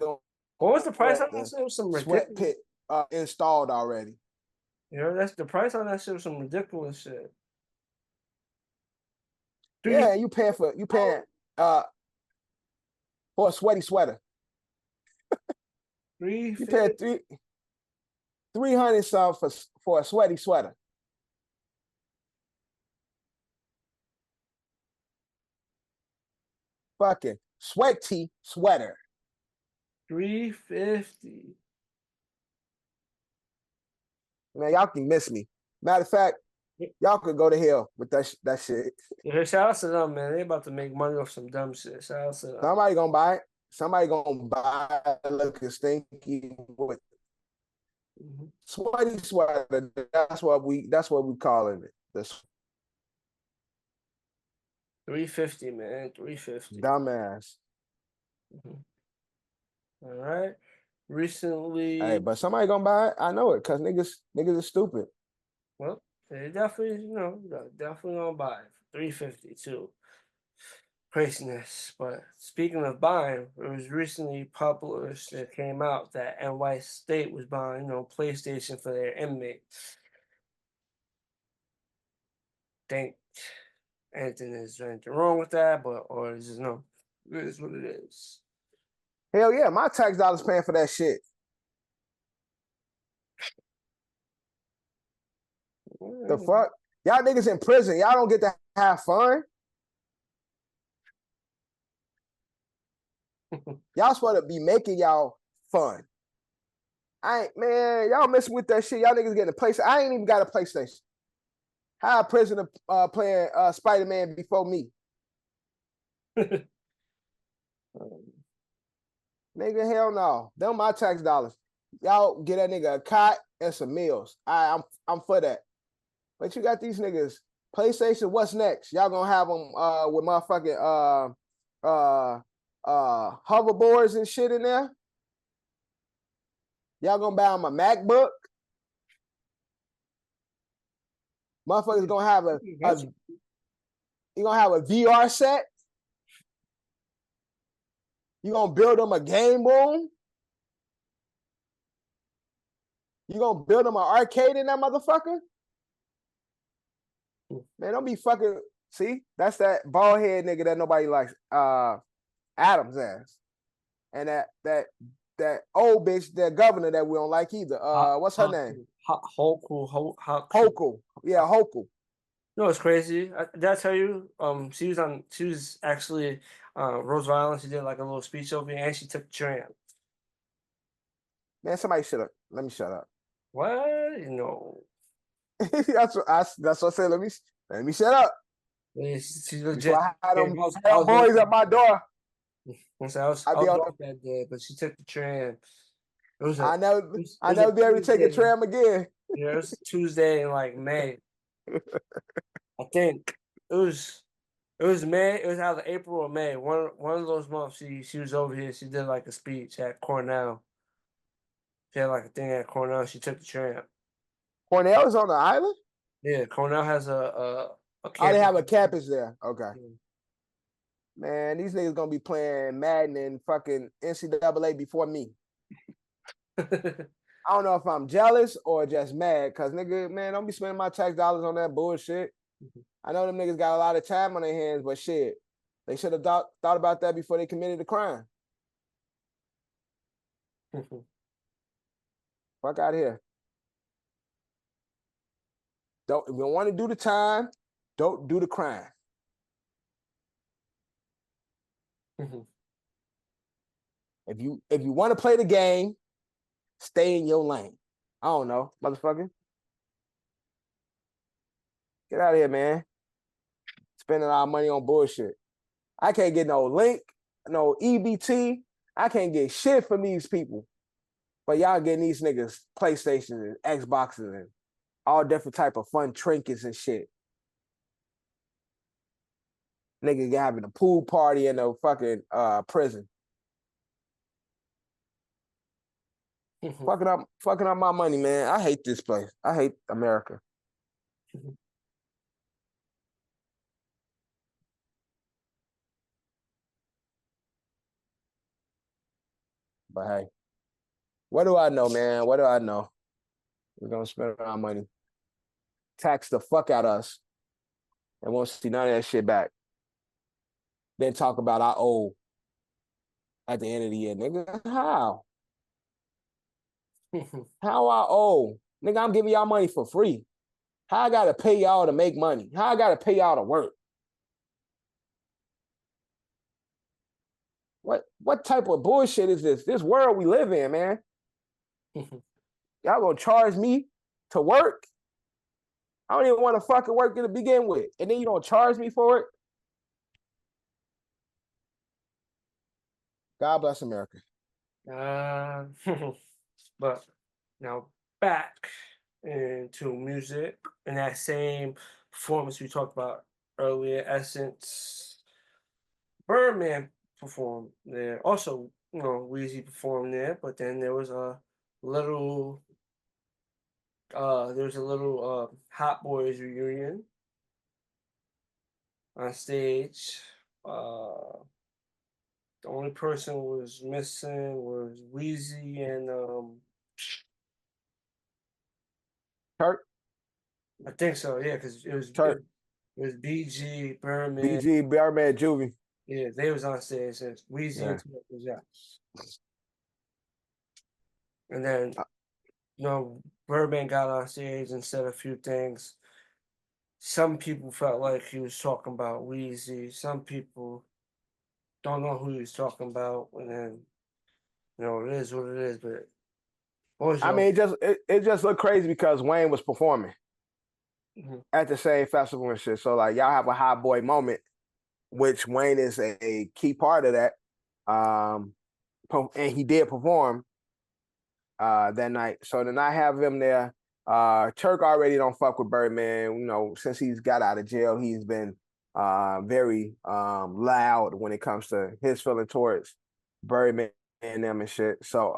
don't What was the price on want that the shit? It was some sweat ridiculous. pit installed already. You know, that's the price on that shit was some ridiculous shit. Yeah, you paying for for a sweaty sweater. You pay 300 something for a sweaty sweater. Fucking sweaty sweater. $350. Man, y'all can miss me. Matter of fact, y'all could go to hell with that shit. Yeah, shout out to them, man. They about to make money off some dumb shit. Shout out to them. Somebody gonna buy it. Somebody gonna buy it looking stinky with sweaty sweater. That's what we calling it. This $350, man. $350. dumbass. All right. Recently, Hey, but somebody gonna buy it. I know it, cause niggas are stupid. well, they definitely, definitely gonna buy it for $350 too. Craziness. But speaking of buying, it was recently published that came out that NY State was buying, PlayStation for their inmates. Think anything wrong with that, or is just it is what it is. Hell yeah, my tax dollars paying for that shit. The fuck? Y'all niggas in prison. Y'all don't get to have fun. Y'all supposed to be making y'all fun. Y'all messing with that shit. Y'all niggas getting a PlayStation. I ain't even got a PlayStation. How a prisoner playing Spider-Man before me? Nigga, hell no. Them my tax dollars. Y'all get that nigga a cot and some meals. I'm for that. But you got these niggas. PlayStation, what's next? Y'all gonna have them with motherfucking hoverboards and shit in there? Y'all gonna buy them a MacBook? Motherfuckers gonna have you gonna have a VR set? You gonna build them a game room? You gonna build them an arcade in that motherfucker? Man, don't be fucking. See, that's that bald head nigga that nobody likes. Adams ass, and that old bitch, that governor that we don't like either. What's her name? Hochul. Yeah, Hochul. No, it's crazy. Did I tell you? She was actually Rose Island. She did like a little speech over here, and she took the tram. Man, somebody shut up. Let me shut up. What? that's what I said. Let me shut up. She legit. Before I had them boys at my door. I was off that day, but she took the tram. I never be able to take a tram again. Yeah, it was Tuesday in like May. I think it was May. It was either April or May. One of those months. She was over here. She did like a speech at Cornell. She had like a thing at Cornell. She took the tram. Cornell is on the island? Yeah, Cornell has a campus. Oh, they have a campus there. Okay. Yeah. Man, these niggas gonna be playing Madden and fucking NCAA before me. I don't know if I'm jealous or just mad, cause nigga, man, don't be spending my tax dollars on that bullshit. I know them niggas got a lot of time on their hands, but shit, they should have thought about that before they committed the crime. Fuck out of here. If you don't want to do the time, don't do the crime. If you want to play the game, stay in your lane. I don't know, motherfucker. Get out of here, man. Spending our money on bullshit. I can't get no link, no EBT. I can't get shit from these people. But y'all getting these niggas PlayStations and Xboxes and all different type of fun trinkets and shit. Nigga having a pool party in a fucking prison. Fucking up my money, man. I hate this place. I hate America. Mhm. But hey, what do I know, man? What do I know? We're gonna spend our money, tax the fuck out of us, and won't see none of that shit back. Then talk about I owe at the end of the year, nigga. How? How I owe? Nigga, I'm giving y'all money for free. How I gotta pay y'all to make money? How I gotta pay y'all to work? What type of bullshit is this? This world we live in, man. Y'all gonna charge me to work? I don't even want to fucking work to begin with. And then you don't charge me for it? God bless America. But now back into music and that same performance we talked about earlier, Essence. Birdman performed there. Also, Weezy performed there, but then little there was a little Hot Boys reunion on stage. The only person was missing was Weezy and Turk, I think so, yeah, because Turk, it was BG, Birdman, BG, Birdman, Juvie. yeah, they was on stage and Weezy Yeah. and Tupac was out. And then Birdman got on stage and said a few things. Some people felt like he was talking about Weezy. Some people don't know who he was talking about, and then it is what it is. But what was I your? mean, it just looked crazy because Wayne was performing Mhm. at the same festival and shit. So like y'all have a hot boy moment, which Wayne is a key part of that. And he did perform that night. So to not have him there, Turk already don't fuck with Birdman. Since he's got out of jail, he's been very loud when it comes to his feeling towards Birdman and them and shit. So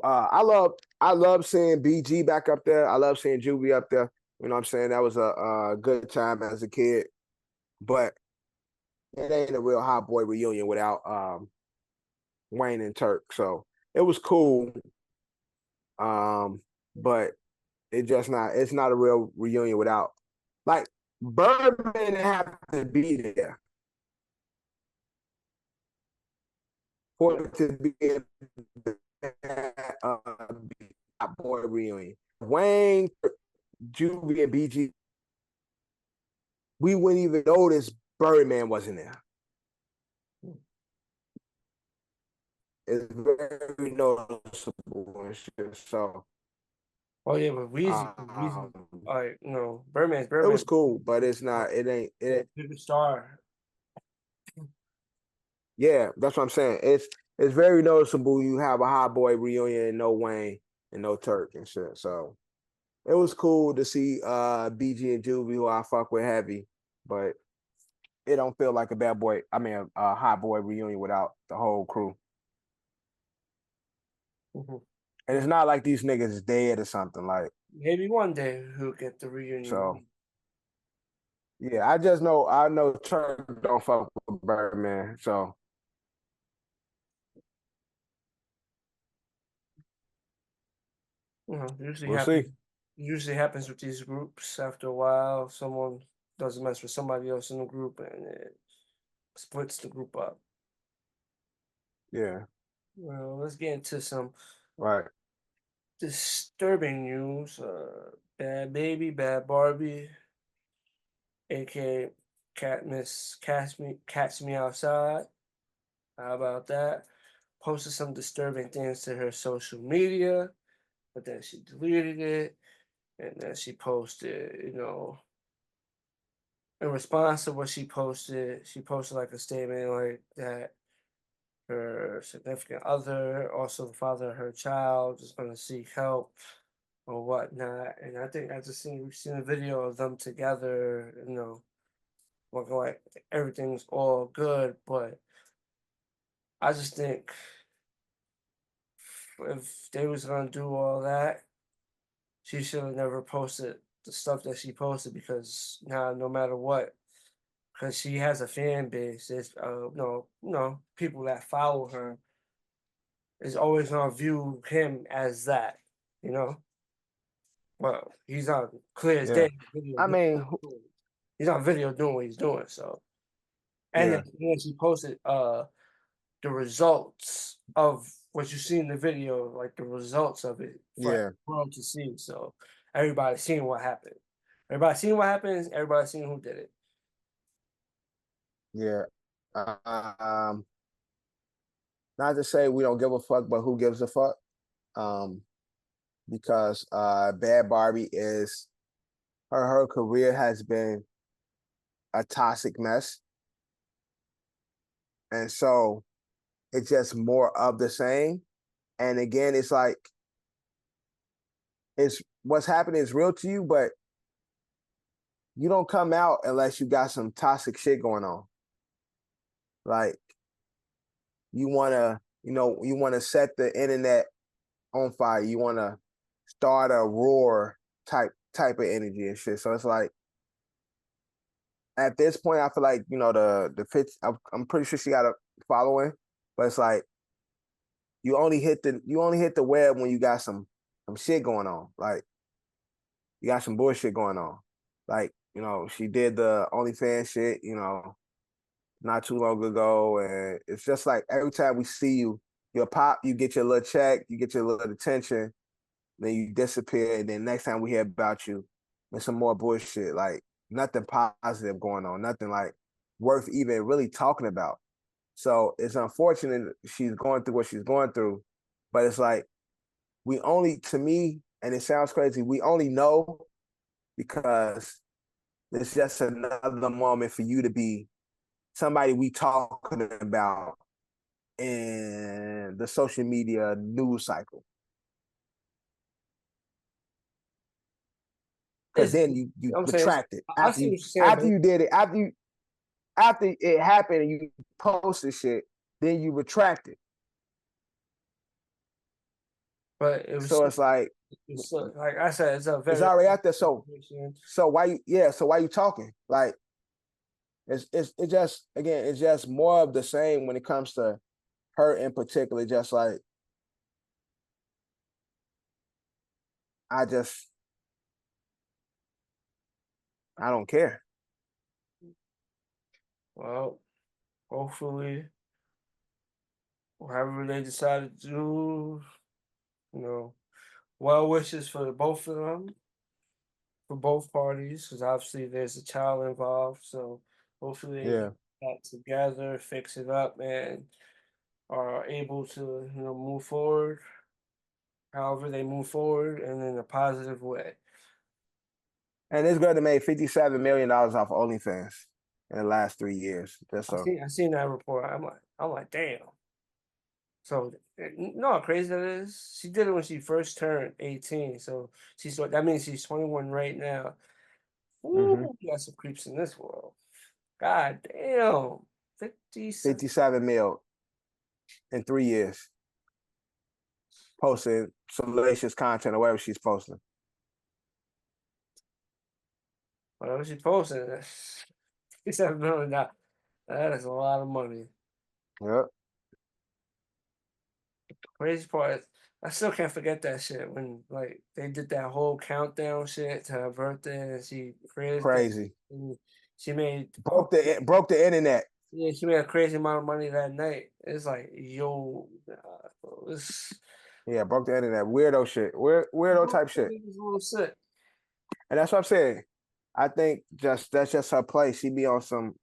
I love seeing BG back up there. I love seeing Juvie up there. You know what I'm saying? That was a good time as a kid. But it ain't a real hot boy reunion without Wayne and Turk. So it was cool. But it's not a real reunion without, like, Birdman have to be there for it to be a hot boy reunion. Wayne, Juvie, and BG, we wouldn't even notice Birdman wasn't there. It's very noticeable and shit. So Oh yeah, but Weezy, like Birdman's it was Birdman, cool, but it's not. It ain't. big star. Yeah, that's what I'm saying. It's very noticeable. You have a hot boy reunion and no Wayne and no Turk and shit. So it was cool to see BG and Juvie, who I fuck with heavy, but it don't feel like a hot boy reunion without the whole crew. Mhm. And it's not like these niggas is dead or something. Like, Maybe one day he'll get the so reunion. yeah, I know Turk don't fuck with Birdman. So Usually we'll see. happens. Usually happens with these groups. After a while, someone doesn't mess with somebody else in the group, and it splits the group up. Yeah, Well, let's get into some right. disturbing news. Bhad Barbie, aka Catch Me Outside. How about that? Posted some disturbing things to her social media, but then she deleted it, and then she posted, in response to what she posted like a statement like that her significant other, also the father of her child, is going to seek help or whatnot. And I think we've seen a video of them together, looking like everything's all good. But I just think if they was going to do all that, she should have never posted the stuff that she posted because now no matter what, because she has a fan base, there's people that follow her is always gonna view him as that, you know. Well, he's on clear as Yeah. day. Video I doing mean, he's on video doing what he's doing. So, and yeah, then she posted the results of what you see in the video, like the results of it for yeah, the world to see. So everybody's seeing what happened. Everybody's seeing what happens. Everybody's seeing who did it. yeah. Um, Not to say we don't give a fuck, but who gives a fuck? Um, because Bhad Bhabie is her career has been a toxic mess, and so it's just more of the same. And again, it's like it's what's happening is real to you, but you don't come out unless you got some toxic shit going on. Like you wanna set the internet on fire. You wanna start a roar type of energy and shit. So it's like at this point, I feel like the pitch. I'm pretty sure she got a following, but it's like you only hit the web when you got some shit going on. Like you got some bullshit going on. Like she did the OnlyFans shit. Not too long ago, and it's just like every time we see you, you pop, you get your little check, you get your little attention, then you disappear, and then next time we hear about you, there's some more bullshit. Like nothing positive going on, nothing like worth even really talking about. So it's unfortunate she's going through what she's going through, but it's like to me, and it sounds crazy, we only know because it's just another moment for you to be somebody we talking about in the social media news cycle. Because then you I'm saying, retract it I see what you're saying, after you did it after it happened and you posted shit, then you retract it. but it was So it's like I said, it's a it's very already out there. So why you talking? Like it's just more of the same when it comes to her in particular. Just like I don't care. well, hopefully, whatever they decided to do, well wishes for both of them, for both parties, because obviously there's a child involved. So hopefully they Yeah. get that together, fix it up, and are able to move forward. However they move forward, and in a positive way. And this girl that made $57 million off OnlyFans in the last 3 years. I seen that report. I'm like, damn. So you know how crazy that is? She did it when she first turned 18. So that means she's 21 right now. Ooh, you got some creeps in this world. God damn. 57. 57 mil in 3 years. Posting salacious content or whatever she's posting. Whatever she posted, 57 million. That is a lot of money. Yep. Crazy part is, I still can't forget that shit when like they did that whole countdown shit to her birthday and she created that. Crazy. And she made Broke the internet. yeah, she made a crazy amount of money that night. It's like, yo, bro, Yeah, broke the internet. Weirdo shit. Weirdo type shit. it's a little sick. And that's what I'm saying. I think that's just her play. She be on some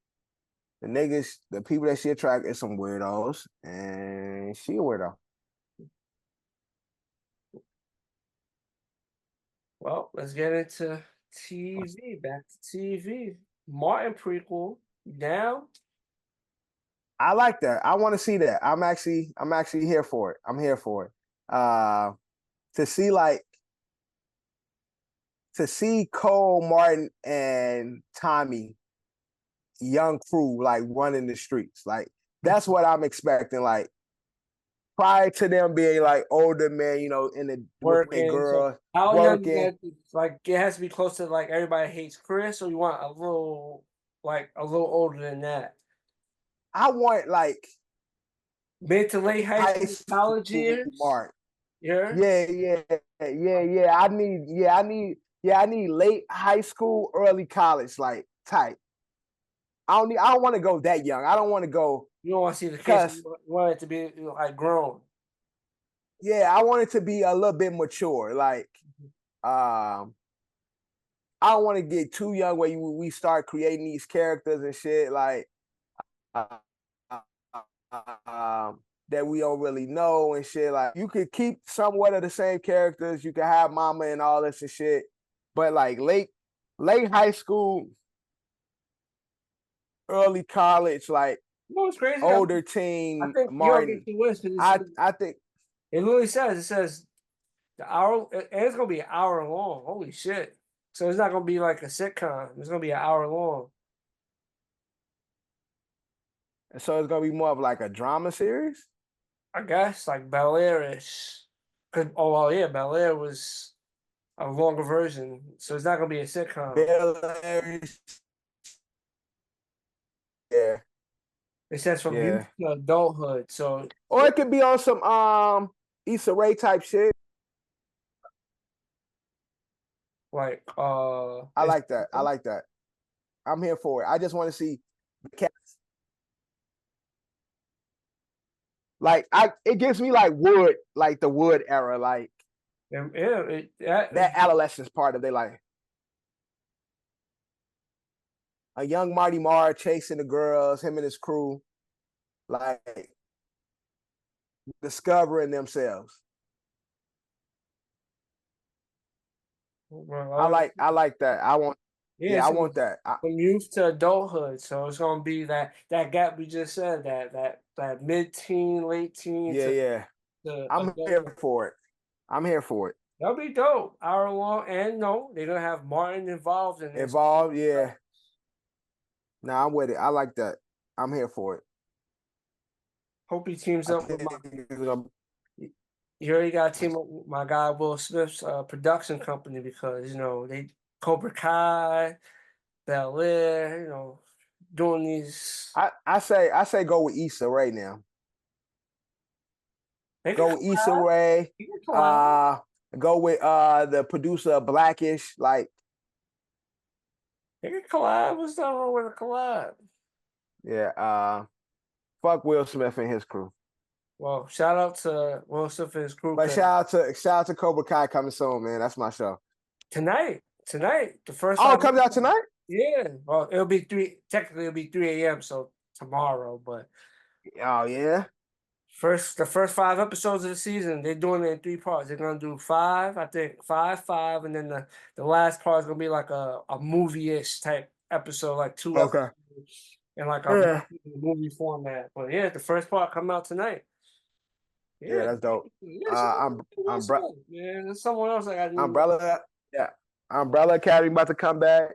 the people that she attract is some weirdos, and she a weirdo. Well, let's get into TV. Back to TV. Martin prequel. Down. I like that. I want to see that. I'm actually here for it. I'm here for it. To see Cole, Martin, and Tommy, young crew, like running the streets. Like that's what I'm expecting. Like prior to them being like older men, you know, in the with their Working. So girls, how young you working. got? Like it has to be close to like Everybody Hates Chris, or you want a little older than that? I want like Mid to late high high school, college school years. mark. Yeah. Yeah. I need late high school, early college, like type. I don't want to go that young. I don't want to go You don't want to see the kids. because You want it to be like grown. yeah, I want it to be a little bit mature. Like I don't want to get too young where we start creating these characters and shit like uh, that we don't really know and shit. Like you could keep somewhat of the same characters. You can have mama and all this and shit, but like late high school, early college, like You know what's crazy? older I teen think you'll get Martin. the West because I think it literally says the hour, and it's gonna be an hour long. Holy shit! So it's not gonna be like a sitcom. It's gonna be an hour long. so. It's gonna be more of like a drama series. I guess like Bel Air-ish. Cause oh well, yeah, Bel Air was a longer version, so it's not gonna be a sitcom. Yeah, It says from youth yeah. to adulthood. So Or it could be on some Issa Rae type shit. like I like that. I like that. I'm here for it. I just want to see the cast. Like it gives me like Wood, like the Wood era, like that adolescence part of their life. A young Marty Marr chasing the girls, him and his crew, like discovering themselves. I like that. I want that. From youth to adulthood. So it's gonna be that gap we just said, that mid-teen, late teen Yeah. to I'm here adulthood. for it. I'm here for it. That'll be dope. Hour long, and no, they're gonna have Martin involved in this. Involved, yeah. Nah, I'm with it. I like that. I'm here for it. Hope he teams up with you already got to team up with my guy Will Smith's production company, because they Cobra Kai, Bel Air, doing these. I say go with Issa right now. Go with Issa Rae. Go with the producer of Blackish. Like they can collab. What's that wrong with a collab? Yeah, fuck Will Smith and his crew. Well, shout out to Will Smith and his crew. But shout out to Cobra Kai coming soon, man. That's my show. Tonight, the first. Oh, it comes out tonight? Yeah. Well, it'll be 3. Technically, it'll be 3 a.m. So tomorrow, but. Oh yeah. The first 5 episodes of the season, they're doing it in 3 parts. They're gonna do 5, I think 5, and then the last part is gonna be like a movie-ish type episode, like 2 episodes in like a movie format. But yeah, the first part come out tonight. Yeah, that's dope. Man, there's someone else I got. Umbrella Academy about to come back.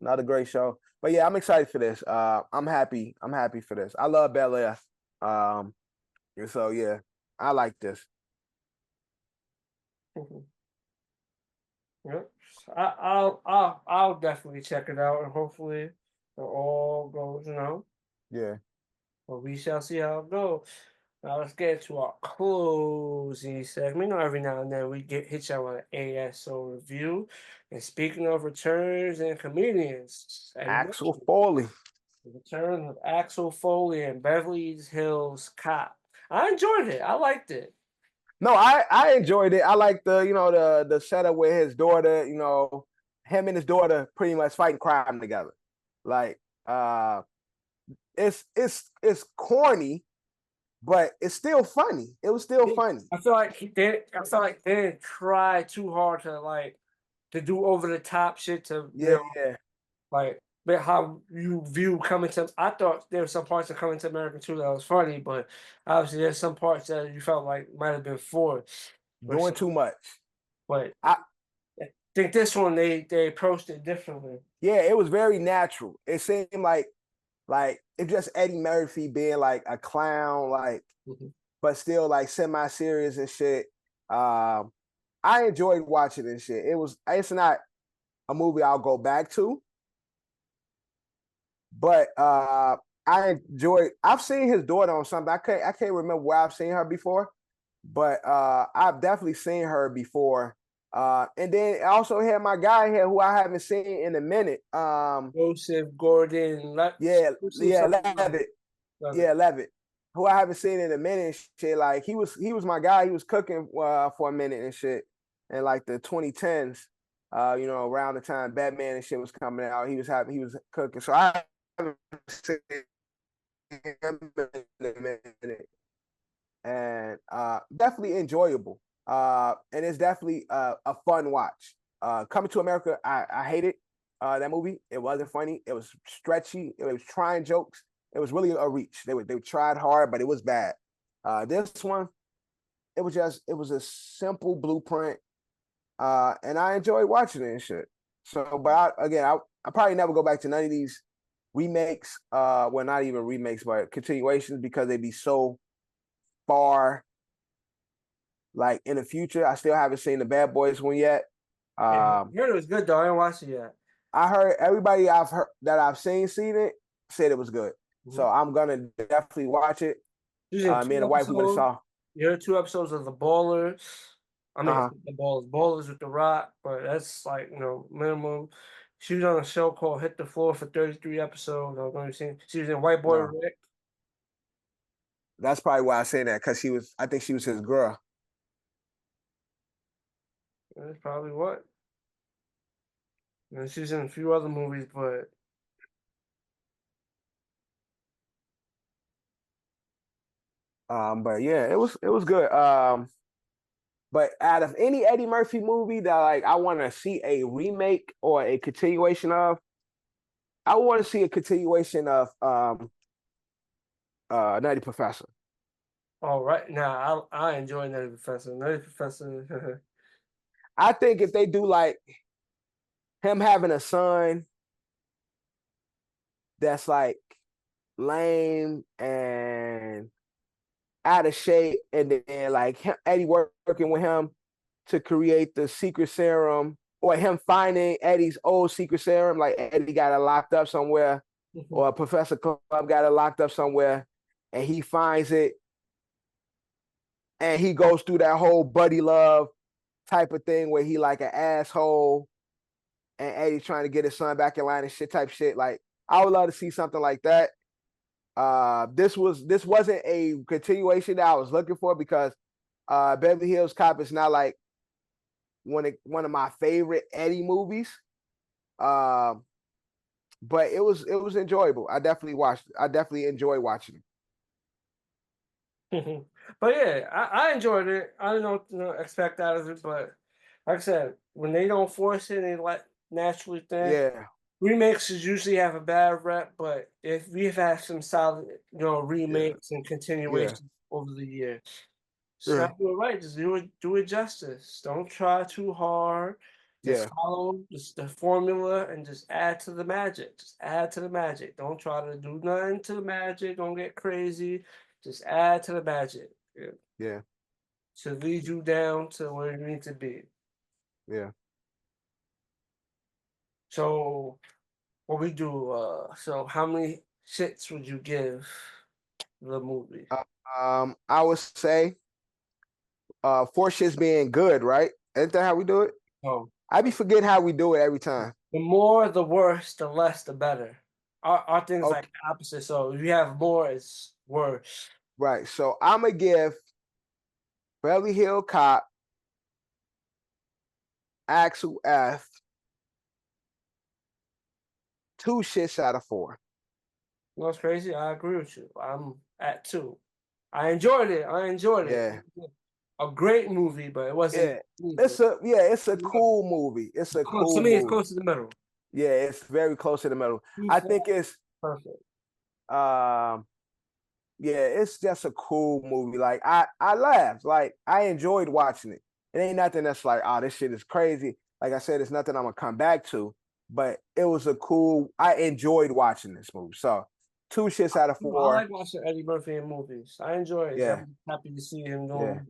Another great show. But yeah, I'm excited for this. I'm happy for this. I love Bel Air. So yeah, I like this. Yep. I'll definitely check it out, and hopefully it all goes, Yeah. But we shall see how it goes. Now let's get to our closing segment. Every now and then we hit y'all with an ASO review. And speaking of returns and comedians, Axel Foley. The return of Axel Foley and Beverly Hills Cop. I enjoyed it. I liked it. No, I enjoyed it. I like the setup with his daughter, him and his daughter pretty much fighting crime together. Like it's corny, but it's still funny. It was still funny. I feel like they didn't try too hard to do over the top shit to like how you view Coming to. I thought there were some parts of Coming to America too that was funny, but obviously there's some parts that you felt like might have been forced. Doing too much. But I think this one they approached it differently. Yeah, it was very natural. It seemed like it's just Eddie Murphy being like a clown, like, but still like semi-serious and shit. I enjoyed watching this shit. It's not a movie I'll go back to, but I enjoyed. I've seen his daughter on something. I can't remember where I've seen her before, but I've definitely seen her before. And then I also had my guy here who I haven't seen in a minute. Joseph Gordon. Levitt. Yeah, Levitt. Who I haven't seen in a minute and shit. Like he was my guy. He was cooking for a minute and shit in like the 2010s. Around the time Batman and shit was coming out. He was cooking. So I haven't seen him in a minute. And definitely enjoyable. And it's definitely a fun watch. Coming to America, I hated that movie. It wasn't funny. It was stretchy. It was trying jokes. It was really a reach. They tried hard, but it was bad. This one, it was a simple blueprint, and I enjoyed watching it and shit. So, but I probably never go back to none of these remakes. Well, not even remakes, but continuations because they'd be so far, like in the future. I still haven't seen the Bad Boys one yet. I heard it was good though. I didn't watch it yet. I heard everybody I've seen it said it was good. So I'm gonna definitely watch it. Me and the wife went and saw. You heard 2 episodes of The Ballers. I mean, The Ballers with The Rock, but that's like minimum. She was on a show called Hit the Floor for 33 episodes. I don't know if you've seen. She was in White Boy Rick. That's probably why I say that because I think she was his girl. That's probably what. And she's in a few other movies, but. But yeah, it was good. But out of any Eddie Murphy movie that like I want to see a remake or a continuation of, I want to see a continuation of Nutty Professor. Oh right now, I enjoy Nutty Professor. Nutty Professor. I think if they do like him having a son that's like lame and out of shape, and then like Eddie working with him to create the secret serum, or him finding Eddie's old secret serum, like Eddie got it locked up somewhere, or Professor Club got it locked up somewhere, and he finds it, and he goes through that whole buddy love type of thing where he like an asshole, and Eddie's trying to get his son back in line and shit type shit. Like I would love to see something like that. This wasn't a continuation that I was looking for because Beverly Hills Cop is not like one of my favorite Eddie movies. But it was enjoyable. I definitely enjoy watching it. But yeah, I enjoyed it. I don't know what to expect out of it, but like I said, when they don't force it, they let naturally think. Yeah. Remakes usually have a bad rep, but if we've had some solid, remakes and continuations over the years, just not do it right. Just do it justice. Don't try too hard. Just follow the formula and just add to the magic. Just add to the magic. Don't try to do nothing to the magic. Don't get crazy. Just add to the magic. Yeah. To lead you down to where you need to be. Yeah. So what we do, so how many shits would you give the movie? I would say 4 shits being good, right? Isn't that how we do it? Oh. I be forgetting how we do it every time. The more, the worse, the less, the better. Our things like opposite. So if you have more, it's worse. Right. So I'm gonna give Beverly Hill Cop, Axel F 2 shits out of 4. You know what's crazy? I agree with you. I'm at 2. I enjoyed it. Yeah. A great movie, but it wasn't. It's a cool movie. It's a cool to me, movie. it's close to the middle. Yeah, it's very close to the middle. I think it's perfect. It's just a cool movie. Like I laughed. Like I enjoyed watching it. It ain't nothing that's like, oh, this shit is crazy. Like I said, it's nothing I'm gonna come back to. But it was I enjoyed watching this movie. So 2 shits out of You know, I 4. like watching Eddie Murphy in movies. I enjoy it. Yeah. I'm happy to see him doing. Yeah.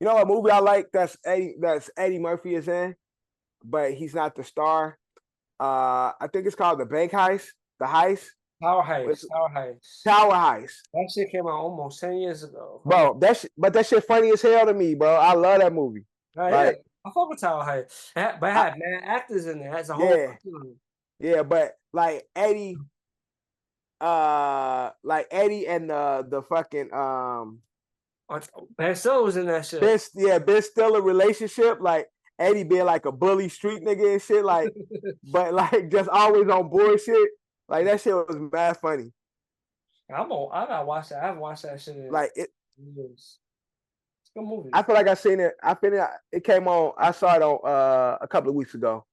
You know what movie I like that's Eddie Murphy is in, but he's not the star. I think it's called The Bank Heist. The Heist. Tower Heist. It's Tower Heist. Tower Heist. That shit came out almost 10 years ago. Bro, that shit funny as hell to me, bro. I love that movie. Oh, yeah. Like, I fuck with Tower Heist. But it had man actors in there. That's a whole yeah. Yeah, but like Eddie and the fucking Ben Stiller was in that shit. Ben Stiller relationship, like Eddie being like a bully street nigga and shit, like, but like just always on bullshit. Like that shit was mad funny. I gotta watch that. I haven't watched that shit in Like it. years. It's a good movie. I feel like I seen it. It came on. I saw it on a couple of weeks ago.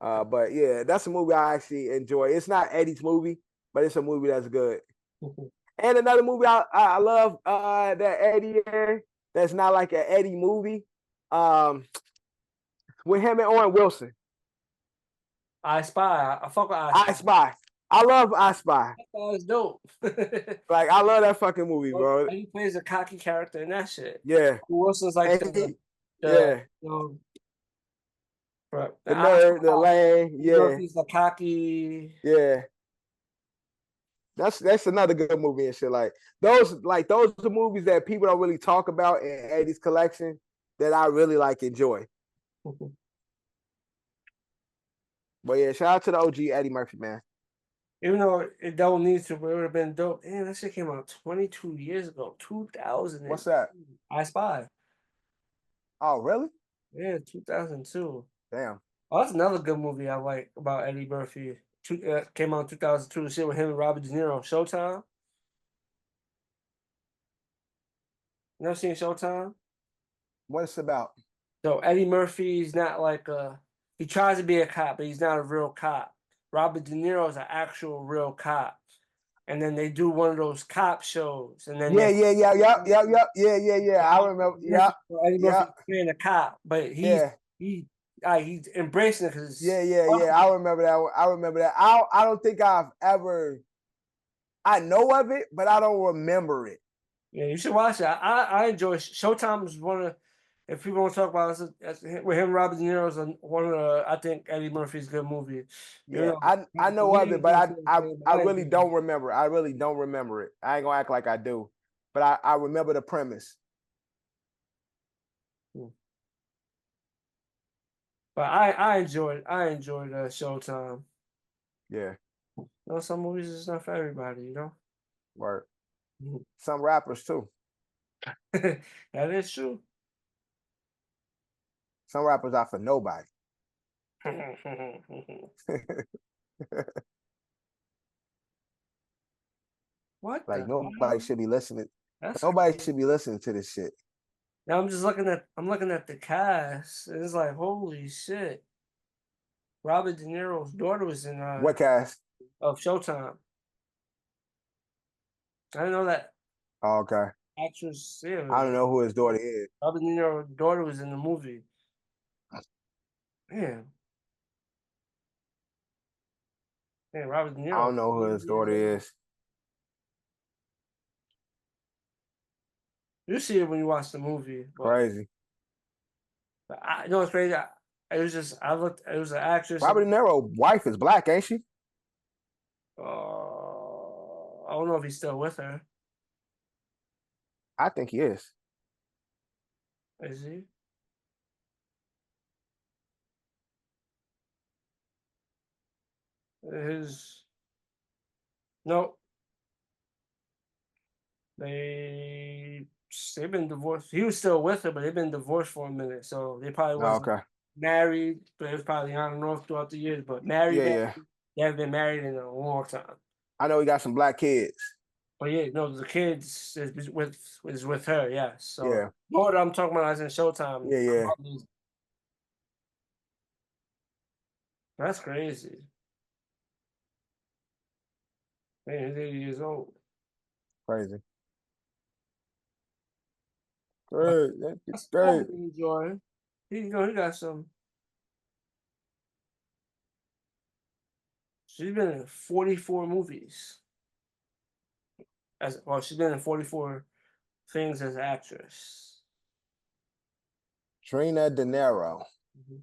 But yeah, that's a movie I actually enjoy. It's not Eddie's movie, but it's a movie that's good. And another movie I love that Eddie in, that's not like an Eddie movie. With him and Owen Wilson. I Spy. I fuck with I Spy. I love I Spy. That was dope. Like I love that fucking movie, bro. He plays a cocky character in that shit. Yeah. Wilson's like yeah. You know, the nerd, the lame, yeah. He's the cocky. Yeah. That's another good movie and shit. Those are movies that people don't really talk about in Eddie's collection that I really enjoy. But yeah, shout out to the OG Eddie Murphy, man. Even though it don't need to, but it would have been dope. Damn, that shit came out 22 years ago. 2000. What's that? I Spy. Oh, really? Yeah, 2002. Damn. Oh, that's another good movie I like about Eddie Murphy. Came out in 2002. Shit with him and Robert De Niro. Showtime. You never seen Showtime? What it's about? So Eddie Murphy's not like he tries to be a cop, but he's not a real cop. Robert De Niro is an actual real cop. And then they do one of those cop shows. And then yeah. I remember. Yeah. Eddie Murphy playing a cop, but he's embracing it because I remember that one. I remember that. I don't think I know of it, but I don't remember it. Yeah, you should watch it. I enjoy Showtime is one of, if people want to talk about it, with him, Robert De Niro is one of the, I think Eddie Murphy's good movie. Yeah, I know of it, but I really don't remember. I really don't remember it. I ain't gonna act like I do, but I remember the premise. But I enjoyed Showtime. Yeah. You know, some movies is not for everybody, you know? Right. Some rappers too. That is true. Some rappers are for nobody. What? Nobody should be listening. Nobody should be listening to this shit. Now I'm looking at the cast. It's like, holy shit. Robert De Niro's daughter was in what cast? Of Showtime. I didn't know that. Oh, okay. Actress, yeah. I don't know who his daughter is. Robert De Niro's daughter was in the movie. Yeah. Yeah, Robert De Niro. I don't know who his daughter is. You see it when you watch the movie. Crazy. You know what's crazy? It was an actress. Robert De Niro's wife is black, ain't she? I don't know if he's still with her. I think he is. Is he? No. They've been divorced. He was still with her, but they've been divorced for a minute. So they probably wasn't married, but it was probably on and off throughout the years. But married, yeah. They haven't been married in a long time. I know he got some black kids. But yeah, no, the kids is with her, yes. So yeah. What I'm talking about is in Showtime. Yeah. That's crazy. Man, he's 80 years old. Crazy. Great. That's great. Enjoy. He got some. She's been in 44 movies. She's been in 44 things as an actress. Trina De Niro. Mm-hmm.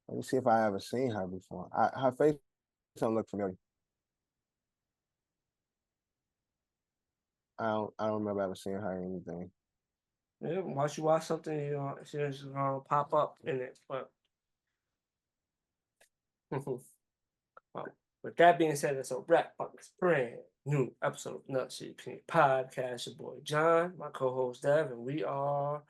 Let me see if I ever seen her before. Her face don't look familiar. I don't remember ever seeing her in anything. Yeah, once you watch something, you know, she's gonna pop up in it. But well, with that being said, it's a wrap on this brand new episode of Nut Shit Podcast. Your boy John, my co-host Dev, and we are